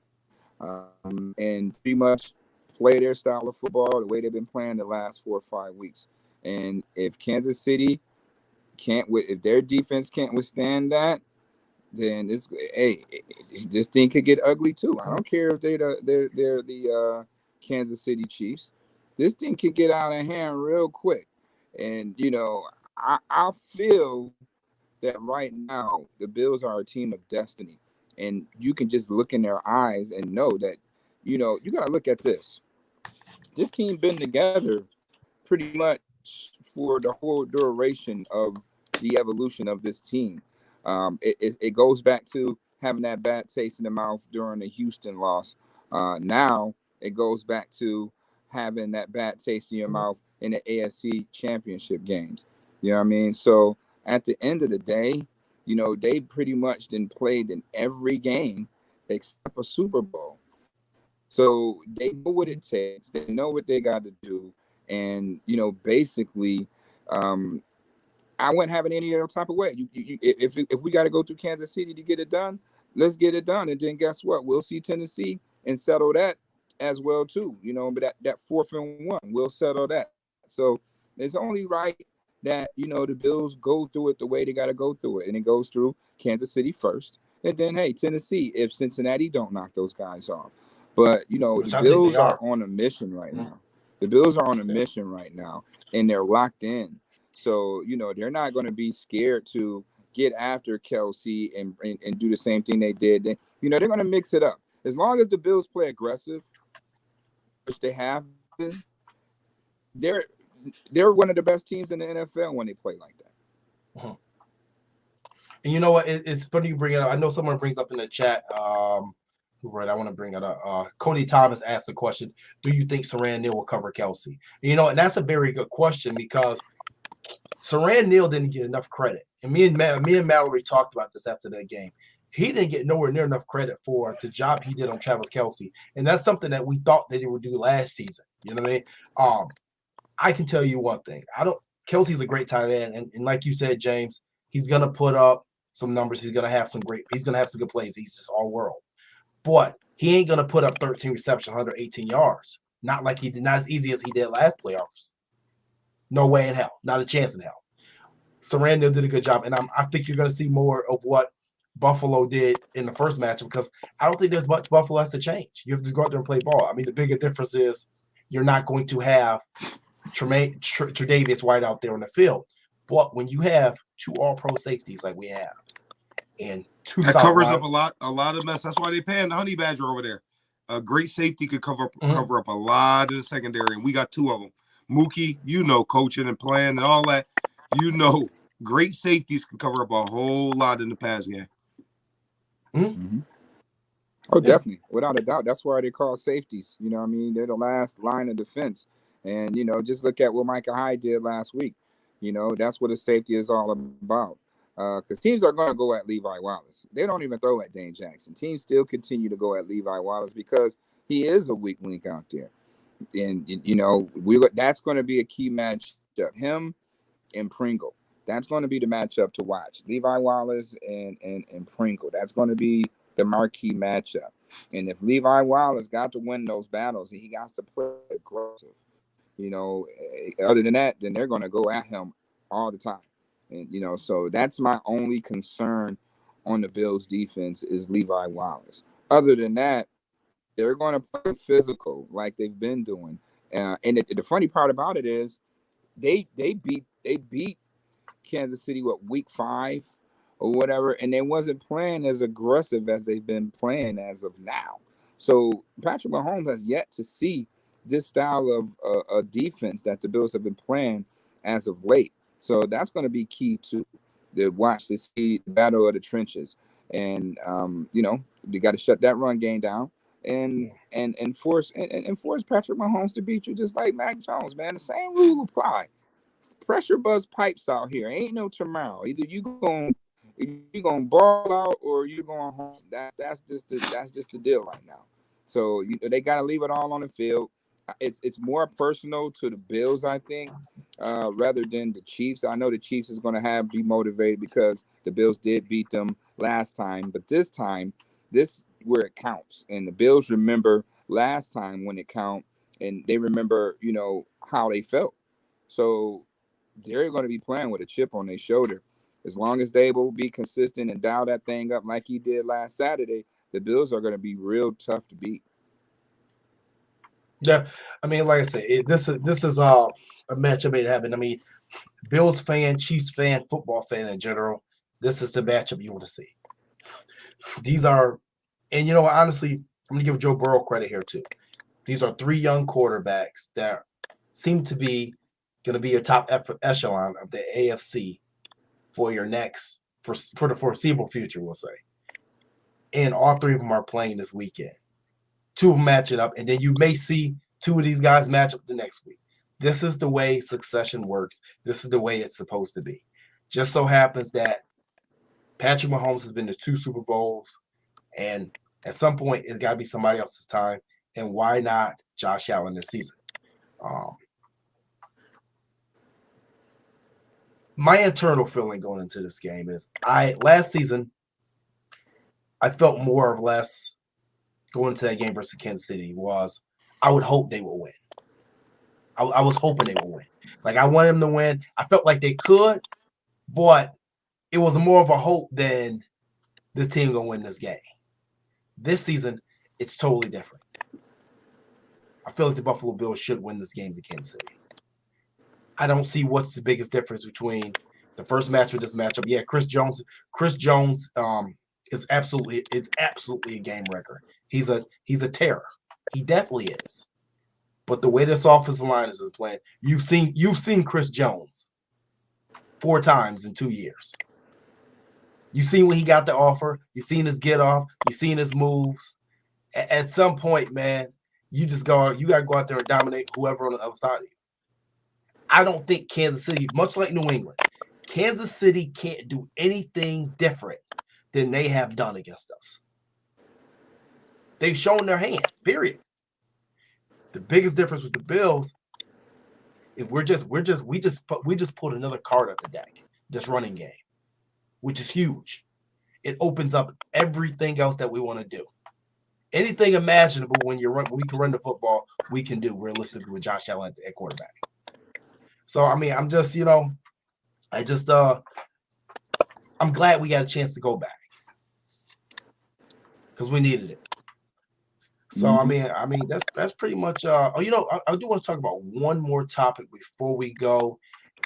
and pretty much play their style of football the way they've been playing the last 4 or 5 weeks. And if Kansas City if their defense can't withstand that, then this thing could get ugly too. I don't care if they're the Kansas City Chiefs. This thing could get out of hand real quick. And I feel that right now the Bills are a team of destiny, and you can just look in their eyes and know that you got to look at this. This team been together pretty much for the whole duration of the evolution of this team. It goes back to having that bad taste in the mouth during the Houston loss. Now it goes back to having that bad taste in your mouth in the AFC Championship games. You know what I mean? So at the end of the day, they pretty much played in every game except a Super Bowl. So they know what it takes. They know what they got to do. And, basically, I wouldn't have it any other type of way. If we got to go through Kansas City to get it done, let's get it done. And then guess what? We'll see Tennessee and settle that as well too. But that 4th and 1, we'll settle that. So it's only right that the Bills go through it the way they got to go through it, and it goes through Kansas City first, and then Tennessee if Cincinnati don't knock those guys off. But the Bills are on a mission right now. The Bills are on a mission right now, and they're locked in. So, they're not going to be scared to get after Kelsey and do the same thing they did. They're going to mix it up. As long as the Bills play aggressive, which they have been, they're one of the best teams in the NFL when they play like that. Uh-huh. And you know what? It's funny you bring it up. I know someone brings up in the chat. Right, I want to bring it up. Cody Thomas asked the question, do you think Saran Neal will cover Kelsey? And that's a very good question because Saran Neal didn't get enough credit. And me and Mallory talked about this after that game. He didn't get nowhere near enough credit for the job he did on Travis Kelsey. And that's something that we thought that he would do last season. You know what I mean? I can tell you one thing. Kelsey's a great tight end. And like you said, James, he's going to put up some numbers. He's going to have some good plays. He's just all world. But he ain't going to put up 13 receptions, 118 yards. Not as easy as he did last playoffs. No way in hell. Not a chance in hell. Saran Neal did a good job. And I think you're going to see more of what Buffalo did in the first match because I don't think there's much Buffalo has to change. You have to go out there and play ball. I mean, the bigger difference is you're not going to have Tre'Davious White out there on the field. But when you have 2 all-pro safeties like we have, and 2 that covers up a lot of mess. That's why they paying the Honey Badger over there. A great safety could cover up a lot of the secondary, and we got 2 of them. Muki, coaching and playing and all that. Great safeties can cover up a whole lot in the pass game. Mm-hmm. Oh, definitely, without a doubt. That's why they call safeties. You know what I mean? They're the last line of defense. And just look at what Micah Hyde did last week. That's what a safety is all about. Because teams are going to go at Levi Wallace. They don't even throw at Dane Jackson. Teams still continue to go at Levi Wallace because he is a weak link out there. And, that's going to be a key matchup. Him and Pringle. That's going to be the matchup to watch. Levi Wallace and Pringle. That's going to be the marquee matchup. And if Levi Wallace got to win those battles, he got to play aggressive. Other than that, then they're going to go at him all the time. And, so that's my only concern on the Bills defense is Levi Wallace. Other than that, they're going to play physical like they've been doing. And the funny part about it is they beat Kansas City, week 5 or whatever, and they wasn't playing as aggressive as they've been playing as of now. So Patrick Mahomes has yet to see this style of defense that the Bills have been playing as of late. So that's going to be key to watch to see the battle of the trenches. And, they got to shut that run game down and force Patrick Mahomes to beat you just like Mac Jones, man. The same rule apply. Pressure buzz pipes out here. Ain't no tomorrow. Either you going you're gonna ball out or you're going home. That's just the deal right now. So they got to leave it all on the field. It's more personal to the Bills, I think, rather than the Chiefs. I know the Chiefs is going to be motivated because the Bills did beat them last time, but this time, this where it counts, and the Bills remember last time when it count, and they remember how they felt. So they're going to be playing with a chip on their shoulder. As long as they will be consistent and dial that thing up like he did last Saturday, the Bills are going to be real tough to beat. Yeah, I mean, like I said, this is a matchup made to happen. I mean, Bills fan, Chiefs fan, football fan in general, this is the matchup you want to see. These are, and honestly, I'm gonna give Joe Burrow credit here too. These are three young quarterbacks that seem to be going to be your top echelon of the AFC for the foreseeable future, we'll say. And all three of them are playing this weekend. Two of them matching up, and then you may see two of these guys match up the next week. This is the way succession works. This is the way it's supposed to be. Just so happens that Patrick Mahomes has been to 2 Super Bowls, and at some point, it's got to be somebody else's time. And why not Josh Allen this season? My internal feeling going into this game is last season, I felt more or less going into that game versus Kansas City was I would hope they will win. I was hoping they would win. Like, I wanted them to win. I felt like they could, but it was more of a hope than this team going to win this game. This season, it's totally different. I feel like the Buffalo Bills should win this game to Kansas City. I don't see what's the biggest difference between the first match with this matchup. Yeah, Chris Jones is absolutely a game wrecker. He's a terror. He definitely is. But the way this offensive line is playing, you've seen Chris Jones 4 times in 2 years. You've seen when he got the offer. You've seen his get off. You've seen his moves. At some point, man, you got to go out there and dominate whoever on the other side of you. I don't think Kansas City, much like New England, Kansas City can't do anything different than they have done against us. They've shown their hand, period. The biggest difference with the Bills is we just pulled another card up the deck, this running game, which is huge. It opens up everything else that we want to do. Anything imaginable when we can run the football, we can do realistically with Josh Allen at quarterback. So I mean, I'm glad we got a chance to go back because we needed it. So I mean that's pretty much. I do want to talk about one more topic before we go,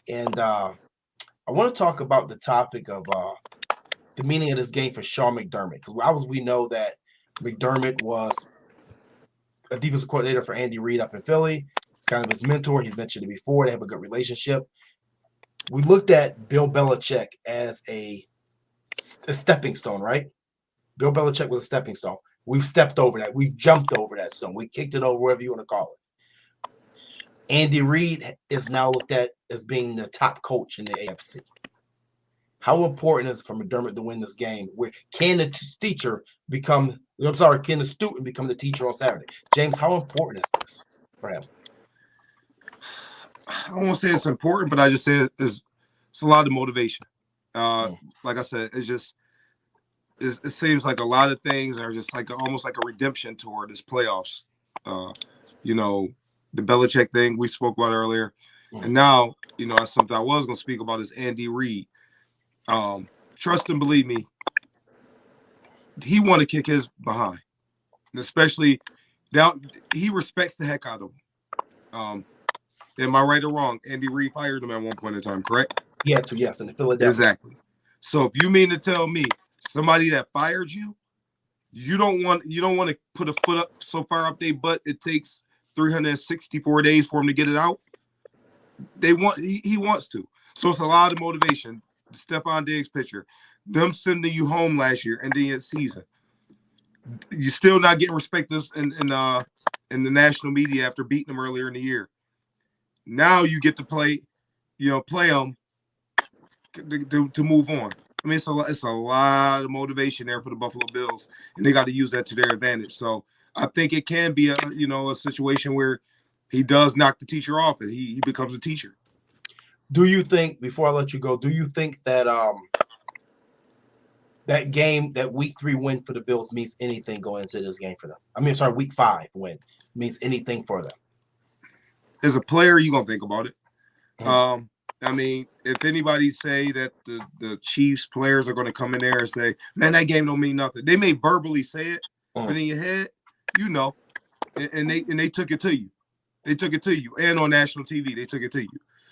and I want to talk about the topic of the meaning of this game for Sean McDermott, because we know that McDermott was a defensive coordinator for Andy Reid up in Philly. It's kind of his mentor. He's mentioned it before. They have a good relationship. We looked at Bill Belichick as a stepping stone, right? Bill Belichick was a stepping stone. We've stepped over that. We've jumped over that stone. We kicked it over, whatever you want to call it. Andy Reid is now looked at as being the top coach in the AFC. How important is it for McDermott to win this game? Can the student become the teacher on Saturday? James, how important is this for him? I won't say it's important, but I just say it's a lot of motivation. Like I said, it seems like a lot of things are just like almost like a redemption tour this playoffs. The Belichick thing we spoke about earlier, and now that's something I was going to speak about is Andy Reid. Trust and believe me, he want to kick his behind, and especially down. He respects the heck out of him. Am I right or wrong? Andy Reid fired him at one point in time, correct? Yeah, yes, in the Philadelphia. Exactly. So if you mean to tell me somebody that fired you, you don't want to put a foot up so far up their butt it takes 364 days for him to get it out. He wants to. So it's a lot of motivation. Stephon Diggs picture, them sending you home last year, ending your season. You're still not getting respect in the national media after beating them earlier in the year. Now you get to play them to move on. I mean, it's a lot of motivation there for the Buffalo Bills, and they got to use that to their advantage. So I think it can be a situation where he does knock the teacher off and he becomes a teacher. Do you think, before I let you go, do you think that that game, that week 3 win for the Bills means anything going into this game for them? I mean, sorry, week 5 win means anything for them? As a player, you're going to think about it. Mm-hmm. I mean, if anybody say that the Chiefs players are going to come in there and say, man, that game don't mean nothing. They may verbally say it, but in your head, you know, and they took it to you. They took it to you. And on national TV, they took it to you.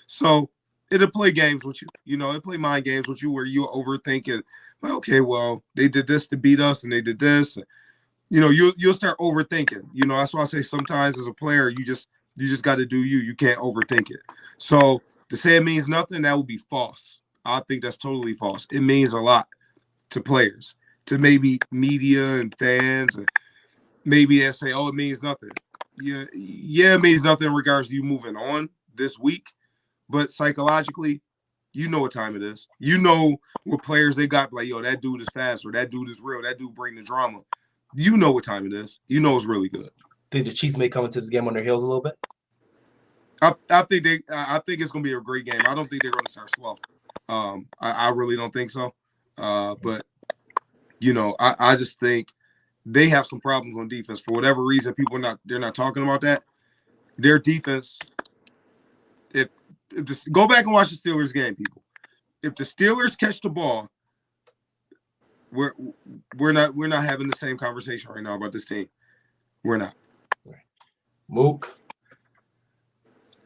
So it'll play games with you. You know, it'll play mind games with you where you're overthinking, well, okay, well, they did this to beat us and they did this. You know, you'll start overthinking. You know, that's why I say sometimes as a player, you just got to do you. You can't overthink it. So to say it means nothing, that would be false. I think that's totally false. It means a lot to players, to maybe media and fans, and maybe they say, oh, it means nothing. Yeah, it means nothing in regards to you moving on this week. But psychologically, you know what time it is. You know what players they got, like, yo, that dude is fast, or that dude is real, that dude bring the drama. You know what time it is. You know it's really good. Think the Chiefs may come into this game on their heels a little bit? I think it's going to be a great game. I don't think they're going to start slow. I really don't think so. But you know, I just think they have some problems on defense for whatever reason. They're not talking about that. Their defense. Go back and watch the Steelers game, people. If the Steelers catch the ball, we're not having the same conversation right now about this team. We're not. Mook.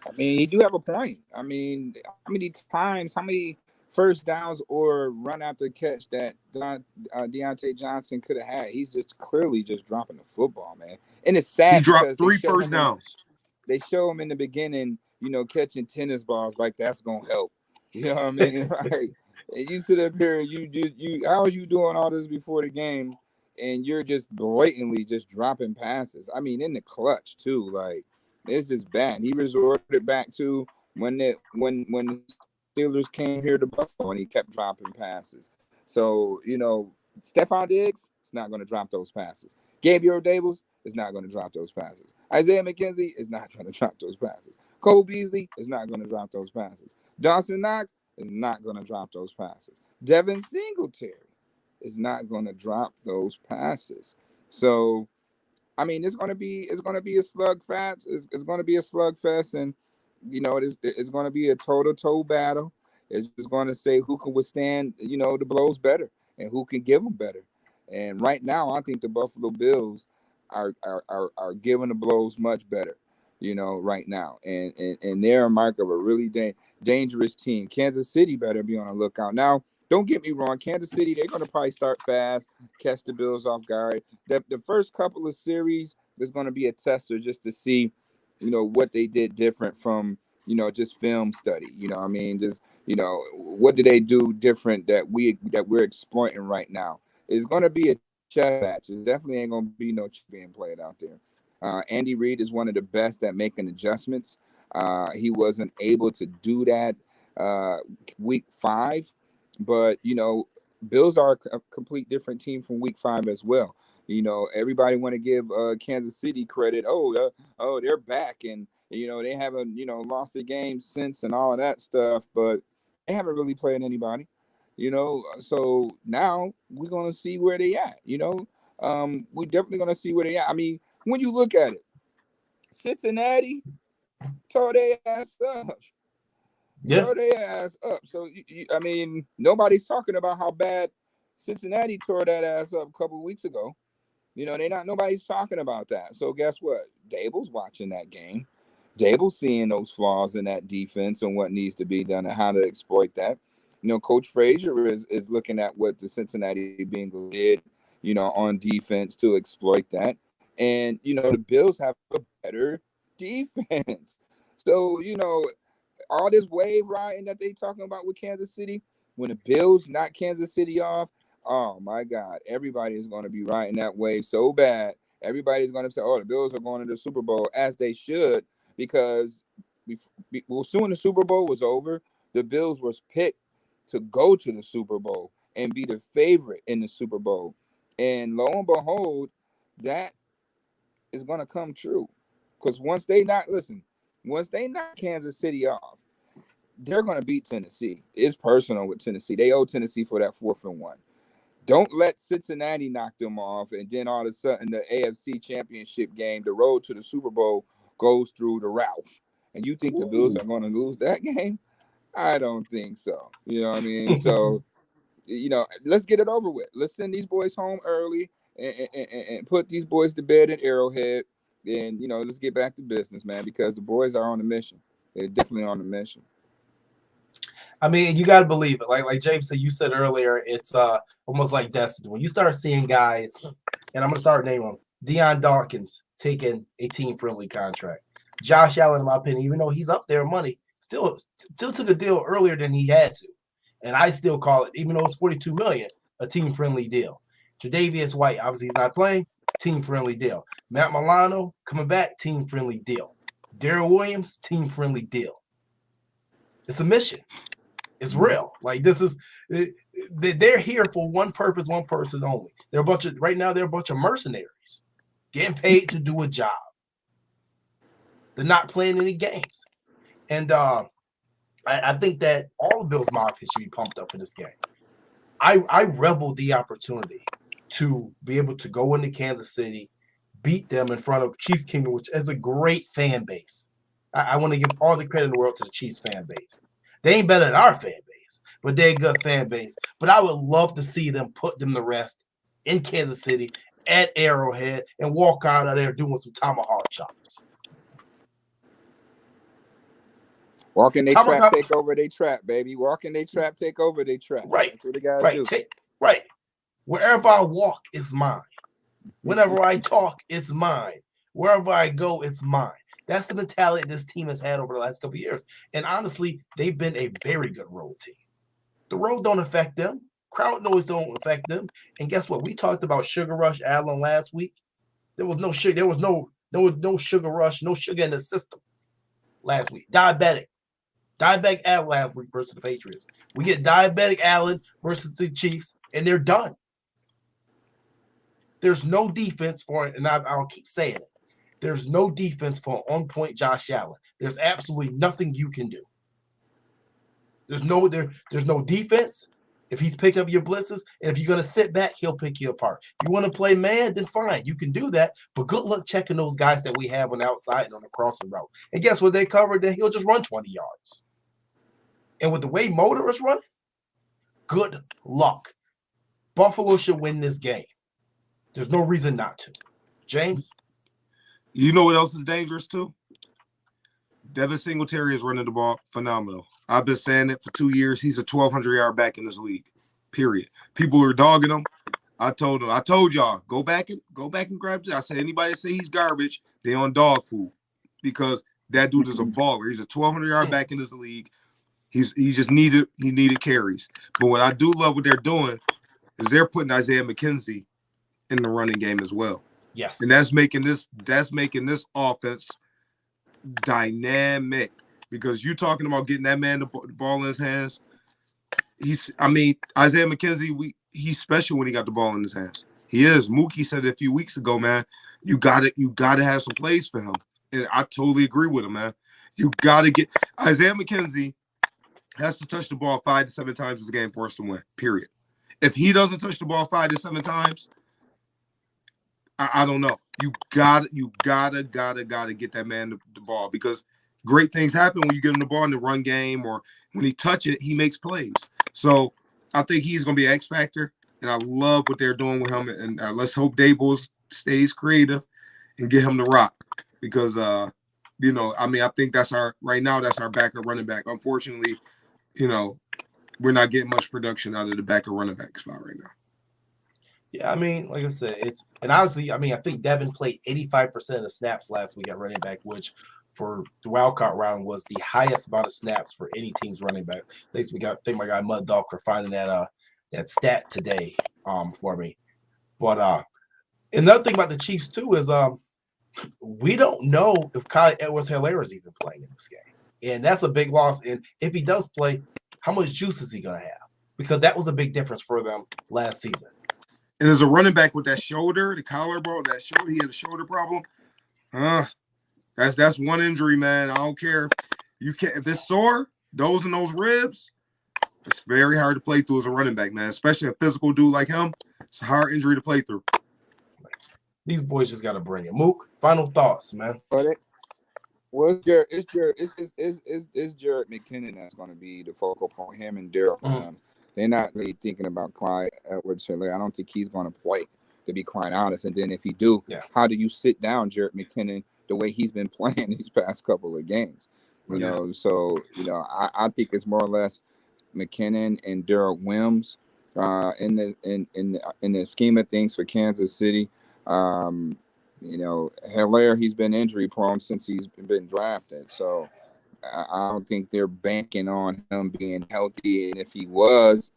I mean, you do have a point. I mean, how many first downs or run after catch that Deontay Johnson could have had? He's just clearly just dropping the football, man. And it's sad. He dropped 3 first downs. They show him in the beginning, you know, catching tennis balls like that's gonna help. You know what I mean? Like, and you sit up here, how are you doing all this before the game, and you're just blatantly just dropping passes? I mean, in the clutch too, like. It's just bad. He resorted back to when the Steelers came here to Buffalo and he kept dropping passes. So, you know, Stephon Diggs is not going to drop those passes. Gabriel Davis is not going to drop those passes. Isaiah McKenzie is not going to drop those passes. Cole Beasley is not going to drop those passes. Dawson Knox is not going to drop those passes. Devin Singletary is not going to drop those passes. So, I mean, it's gonna be a slugfest. It's gonna be a slugfest, and you know, it's gonna be a toe-to-toe battle. It's just gonna say who can withstand, you know, the blows better and who can give them better. And right now, I think the Buffalo Bills are giving the blows much better, you know, right now, and they're a mark of a really dangerous team. Kansas City better be on the lookout now. Don't get me wrong. Kansas City, they're going to probably start fast, catch the Bills off guard. The first couple of series is going to be a tester just to see, you know, what they did different from, you know, just film study. You know what I mean? Just, you know, what do they do different that we're exploiting right now? It's going to be a chess match. It definitely ain't going to be no being played out there. Andy Reid is one of the best at making adjustments. He wasn't able to do that week 5. But, you know, Bills are a complete different team from week 5 as well. You know, everybody want to give Kansas City credit. Oh, they're back. And, you know, they haven't, you know, lost a game since and all of that stuff. But they haven't really played anybody, you know. So now we're going to see where they at, you know. We're definitely going to see where they at. I mean, when you look at it, Cincinnati tore their ass up. Yeah. Tore their ass up. So, I mean, nobody's talking about how bad Cincinnati tore that ass up a couple of weeks ago. You know, nobody's talking about that. So guess what? Dable's watching that game. Dable's seeing those flaws in that defense and what needs to be done and how to exploit that. You know, Coach Frazier is looking at what the Cincinnati Bengals did, you know, on defense to exploit that. And, you know, the Bills have a better defense. So, you know, all this wave riding that they talking about with Kansas City, when the Bills knock Kansas City off, oh my God, everybody is going to be riding that wave so bad. Everybody's going to say, oh, the Bills are going to the Super Bowl, as they should, because soon the Super Bowl was over, the Bills was picked to go to the Super Bowl. and be the favorite in the Super Bowl. And lo and behold, that is going to come true. Because once they knock Kansas City off, they're going to beat Tennessee. It's personal with Tennessee. They owe Tennessee for that 4th and 1. Don't let Cincinnati knock them off, and then all of a sudden the AFC Championship game, the road to the Super Bowl, goes through the Ralph. And you think the Bills are going to lose that game? I don't think so. You know what I mean? So, let's get it over with. Let's send these boys home early and put these boys to bed at Arrowhead. And, let's get back to business, man, because the boys are on a mission. They're definitely on a mission. I mean, you got to believe it. Like James said, you said earlier, it's almost like destiny. When you start seeing guys, and I'm going to start naming them, Deion Dawkins taking a team-friendly contract. Josh Allen, in my opinion, even though he's up there in money, still took a deal earlier than he had to. And I still call it, even though it's $42 million, a team-friendly deal. Tre'Davious White, obviously he's not playing, team-friendly deal. Matt Milano coming back, team-friendly deal. Darrell Williams, team-friendly deal. It's a mission. It's real. Like this is, they're here for one purpose, one person only. They're right now they're a bunch of mercenaries getting paid to do a job. They're not playing any games. And I think that all the Bills Mafia should be pumped up for this game. I reveled the opportunity to be able to go into Kansas City, beat them in front of Chiefs Kingdom, which is a great fan base. I want to give all the credit in the world to the Chiefs fan base. They ain't better than our fan base, but they're a good fan base. But I would love to see them put them to rest in Kansas City at Arrowhead and walk out of there doing some tomahawk chops. Walking they trap, take over they trap, baby. Walking they trap, take over they trap. Right. That's what they gotta do. Right. Wherever I walk, it's mine. Whenever I talk, it's mine. Wherever I go, it's mine. That's the mentality this team has had over the last couple of years. And honestly, they've been a very good road team. The road don't affect them. Crowd noise don't affect them. And guess what? We talked about Sugar Rush Allen last week. There was no sugar. There was no Sugar Rush, no sugar in the system last week. Diabetic Allen last week versus the Patriots. We get diabetic Allen versus the Chiefs, and they're done. There's no defense for it, and I'll keep saying it. There's no defense for on-point Josh Allen. There's absolutely nothing you can do. There's no defense if he's picking up your blitzes, and if you're going to sit back, he'll pick you apart. You want to play man, then fine. You can do that, but good luck checking those guys that we have on the outside and on the crossing route. And guess what? They covered, then he'll just run 20 yards. And with the way Motor is running, good luck. Buffalo should win this game. There's no reason not to. James? You know what else is dangerous too? Devin Singletary is running the ball phenomenal. I've been saying it for 2 years. He's a 1,200-yard back in this league. Period. People were dogging him. I told y'all, go back and grab it. I said anybody say he's garbage, they on dog food because that dude is a baller. He's a 1,200-yard back in this league. He needed carries. But what I do love what they're doing is they're putting Isaiah McKenzie in the running game as well. Yes. And that's making this offense dynamic because you're talking about getting that man the ball in his hands. Isaiah McKenzie, he's special when he got the ball in his hands. He is. Muki said it a few weeks ago, man. You gotta have some plays for him. And I totally agree with him, man. You gotta get Isaiah McKenzie has to touch the ball 5 to 7 times this game for us to win. Period. If he doesn't touch the ball 5 to 7 times, I don't know. You gotta get that man the ball because great things happen when you get him the ball in the run game or when he touch it, he makes plays. So I think he's gonna be an X factor, and I love what they're doing with him. And let's hope Dable stays creative and get him to rock because I think that's our backup running back. Unfortunately, we're not getting much production out of the backup running back spot right now. Yeah, like I said, honestly, I think Devin played 85% of the snaps last week at running back, which for the wildcard round was the highest amount of snaps for any team's running back. Thank my guy Mud Dog for finding that stat today for me. But another thing about the Chiefs too is we don't know if Clyde Edwards-Helaire is even playing in this game, and that's a big loss. And if he does play, how much juice is he gonna have? because that was a big difference for them last season. And as a running back with that shoulder, the collarbone, that shoulder, he had a shoulder problem. That's one injury, man. I don't care. You can't, if it's sore, those ribs, it's very hard to play through as a running back, man. Especially a physical dude like him. It's a hard injury to play through. These boys just gotta bring it. Mook, final thoughts, man. Well, it's Jared McKinnon that's going to be the focal point. Him and Daryl. They're not really thinking about Clyde Edwards-Helaire. I don't think he's going to play, to be quite honest. And then if he do, how do you sit down Jared McKinnon the way he's been playing these past couple of games? You know, so I think it's more or less McKinnon and Daryl Wims in the scheme of things for Kansas City. Helaire, he's been injury prone since he's been drafted. So I don't think they're banking on him being healthy. And if he was,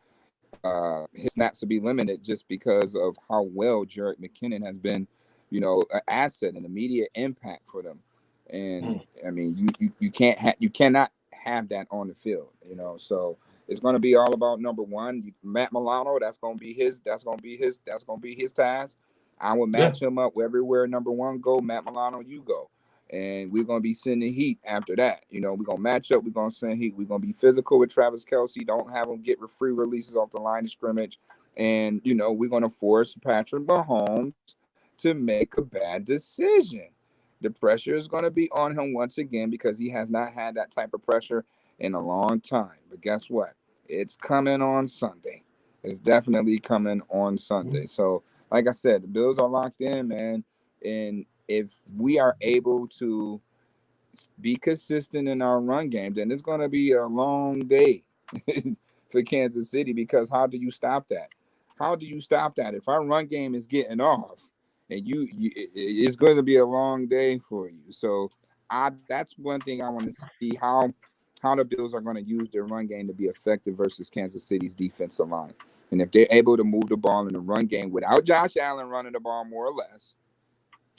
his snaps would be limited just because of how well Jared McKinnon has been, an asset and immediate impact for them. And I mean, you cannot have that on the field, So it's going to be all about number one, Matt Milano. That's going to be his task. I would match him up everywhere number one go. Matt Milano, you go. And we're going to be sending heat after that. We're going to match up. We're going to send heat. We're going to be physical with Travis Kelce. Don't have him get free releases off the line of scrimmage. And, we're going to force Patrick Mahomes to make a bad decision. The pressure is going to be on him once again because he has not had that type of pressure in a long time. But guess what? It's coming on Sunday. It's definitely coming on Sunday. So, like I said, the Bills are locked in, man. And if we are able to be consistent in our run game, then it's going to be a long day for Kansas City because how do you stop that? How do you stop that? If our run game is getting off, and it's going to be a long day for you. So that's one thing I want to see how the Bills are going to use their run game to be effective versus Kansas City's defensive line. And if they're able to move the ball in the run game without Josh Allen running the ball more or less,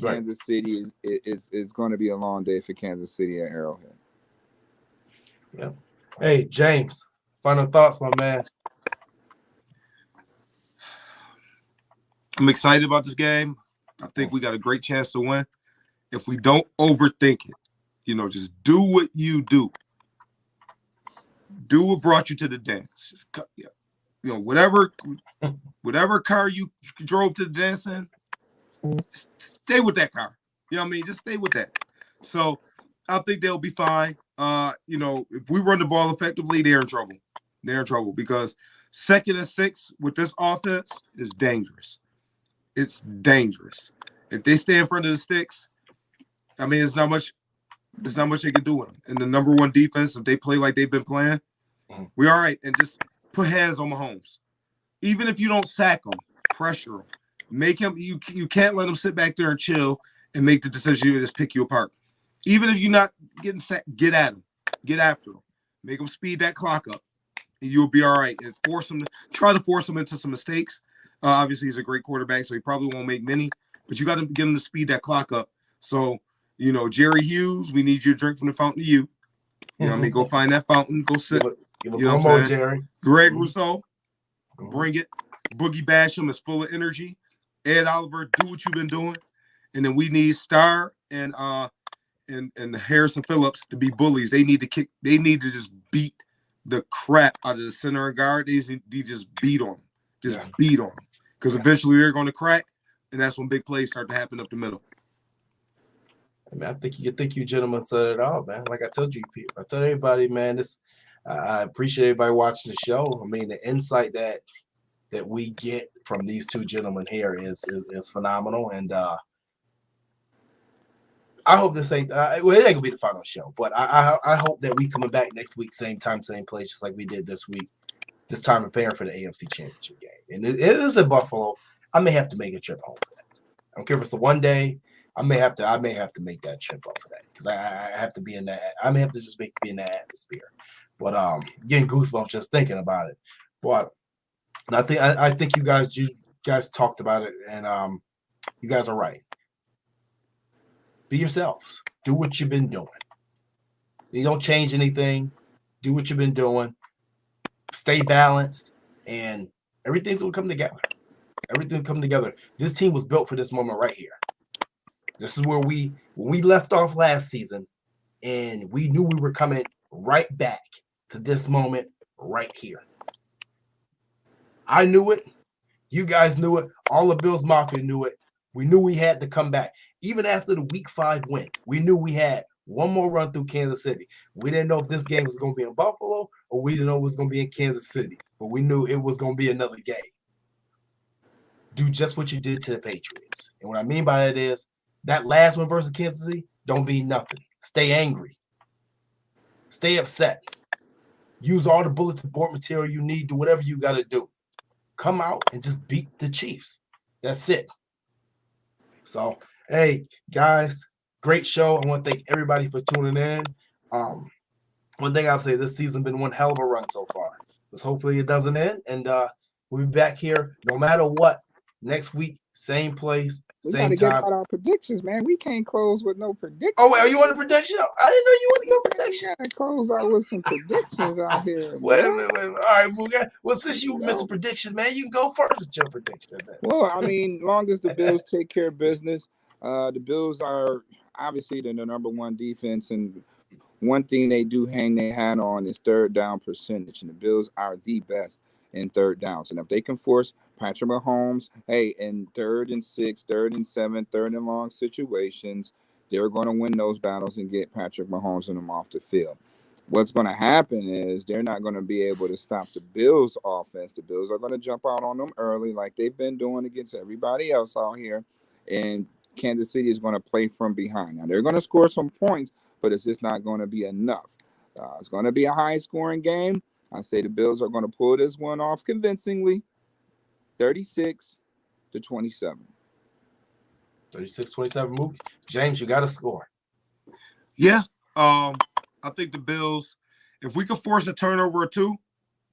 Kansas City is going to be a long day for Kansas City at Arrowhead. Yeah. Hey, James, final thoughts, my man. I'm excited about this game. I think we got a great chance to win. If we don't overthink it, just do what you do. Do what brought you to the dance. Just whatever car you drove to the dance in, stay with that car. You know what I mean? Just stay with that. So I think they'll be fine. If we run the ball effectively, they're in trouble. They're in trouble because 2nd and 6 with this offense is dangerous. It's dangerous. If they stay in front of the sticks, I mean, it's not much they can do with them. And the number one defense, if they play like they've been playing, we're all right. And just put hands on Mahomes. Even if you don't sack him, pressure him. Make him. You can't let him sit back there and chill and make the decision to just pick you apart. Even if you're not getting sacked, get at him. Get after him. Make him speed that clock up. And you'll be all right. And try to force him into some mistakes. Obviously, he's a great quarterback, so he probably won't make many. But you got to get him to speed that clock up. So, Jerry Hughes, we need you to drink from the fountain of youth. You know what I mean? Go find that fountain. Go sit. Give us one more, Jerry. Greg Rousseau, bring it. Boogie Basham is full of energy. Ed Oliver, do what you've been doing. And then we need Starr and Harrison Phillips to be bullies. They need to kick. They need to just beat the crap out of the center and guard. They just beat on them. Beat on them. Because eventually they're going to crack, and that's when big plays start to happen up the middle. I mean, I think you gentlemen said it all, man. Like I told you, people. I told everybody, man, I appreciate everybody watching the show. I mean, the insight that we get from these two gentlemen here is phenomenal. And I hope this ain't it ain't gonna be the final show, but I hope that we coming back next week, same time, same place, just like we did this week. This time preparing for the AFC Championship game. And it is in Buffalo. I may have to make a trip home for that. I don't care if it's the one day. I may have to make that trip up for that because I have to be in that. I may have to just be in that atmosphere. But getting goosebumps just thinking about it. But I think you guys talked about it, and you guys are right. Be yourselves. Do what you've been doing. You don't change anything. Do what you've been doing. Stay balanced. and everything's gonna come together. Everything come together. This team was built for this moment right here. This is where when we left off last season, and we knew we were coming right back to this moment right here. I knew it. You guys knew it. All the Bills Mafia knew it. We knew we had to come back. Even after the Week 5 win, we knew we had one more run through Kansas City. We didn't know if this game was going to be in Buffalo or we didn't know it was going to be in Kansas City, but we knew it was going to be another game. Do just what you did to the Patriots. And what I mean by that is that last one versus Kansas City don't mean nothing. Stay angry. Stay upset. Use all the bulletin board material you need. Do whatever you got to do. Come out and just beat the Chiefs. That's it. So, hey, guys, great show. I want to thank everybody for tuning in. One thing I'll say, this season been one hell of a run so far. Just hopefully it doesn't end, and we'll be back here no matter what next week, same place, We same gotta get time. out our predictions, man. We can't close with no predictions. Oh, wait, are you on a prediction? I didn't know you wanted to go prediction. We gotta close out with some predictions out here. Wait. Man. All right, Muki. Well, since you missed a prediction, man, you can go first with your prediction. Then. Well, I mean, long as the Bills take care of business, the Bills are obviously the number one defense, and one thing they do hang their hat on is third down percentage, and the Bills are the best in third downs. And if they can force Patrick Mahomes, hey, in 3rd and 6, 3rd and 7, 3rd and long situations, they're going to win those battles and get Patrick Mahomes and them off the field. What's going to happen is they're not going to be able to stop the Bills' offense. The Bills are going to jump out on them early like they've been doing against everybody else out here, and Kansas City is going to play from behind. Now, they're going to score some points, but it's just not going to be enough. It's going to be a high-scoring game. I say the Bills are going to pull this one off convincingly, 36-27. 36-27 Muki. James, you got to score. Yeah. I think the Bills, if we could force a turnover or two,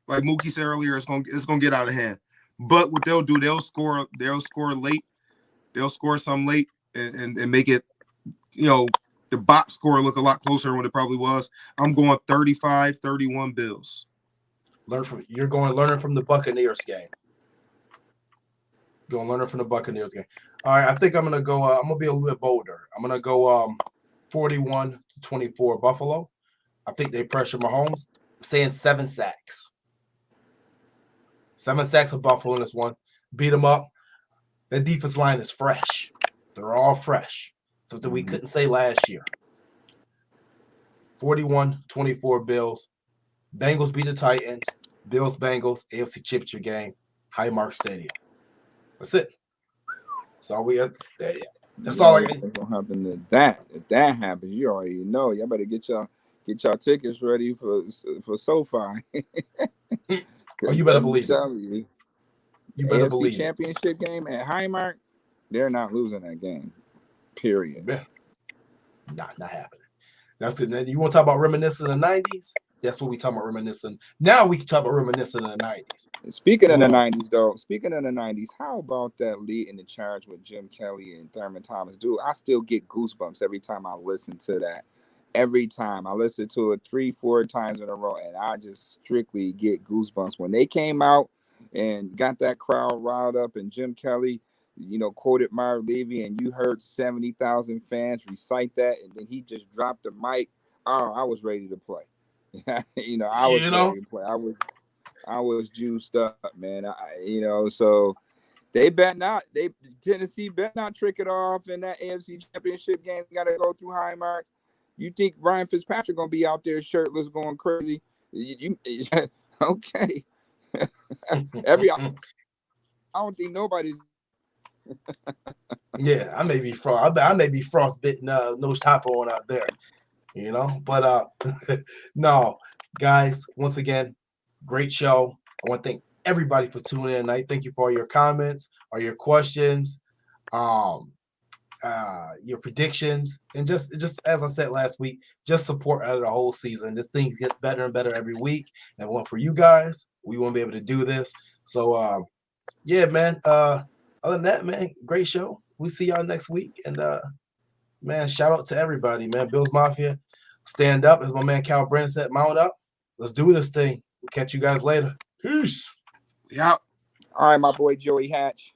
like Muki said earlier, it's gonna get out of hand. But what they'll do, they'll score late. They'll score some late and make it, the box score look a lot closer than what it probably was. I'm going 35-31 Bills. Learning from the Buccaneers game. Learning from the Buccaneers game. All right, I think I'm gonna go. I'm gonna be a little bit bolder. I'm gonna go 41-24 Buffalo. I think they pressure Mahomes. I'm saying 7 sacks. 7 sacks of Buffalo in this one. Beat them up. That defense line is fresh. They're all fresh. Something we couldn't say last year. 41-24 Bills. Bengals beat the Titans. Bills-Bengals, AFC Championship game. Highmark Stadium. That's it. That's all we have. That's all I got. What's gonna happen to that? If that happens, you already know. Y'all better get y'all tickets ready for SoFi. Oh, you better believe it. You better AFC believe it. Championship game at Highmark, they're not losing that game. Period. Yeah. Not happening. That's it. You want to talk about reminiscing in the 90s? That's what we talking about reminiscing. Now we can talk about reminiscing in the 90s. Speaking of the 90s, though, how about that lead in the charge with Jim Kelly and Thurman Thomas? Dude, I still get goosebumps every time I listen to that. Every time. I listen to it 3-4 times in a row, and I just strictly get goosebumps. When they came out and got that crowd riled up, and Jim Kelly, quoted Myra Levy, and you heard 70,000 fans recite that, and then he just dropped the mic. Oh, I was ready to play. I was ready to play. I was juiced up, man. So Tennessee bet not trick it off in that AFC Championship game. Got to go through Highmark. You think Ryan Fitzpatrick gonna be out there shirtless going crazy? Okay. I don't think nobody's. Yeah, I may be frostbitten, nose top on out there, But no, guys. Once again, great show. I want to thank everybody for tuning in tonight. Thank you for all your comments, all your questions, your predictions, and just as I said last week, just support out of the whole season. This thing gets better and better every week, and for you guys, we want to be able to do this. So, yeah, man. Other than that, man, great show. We see y'all next week, and man, shout out to everybody, man. Bills Mafia, stand up, as my man Cal Brand said. Mount up. Let's do this thing. We'll catch you guys later. Peace. We out. All right, my boy Joey Hatch.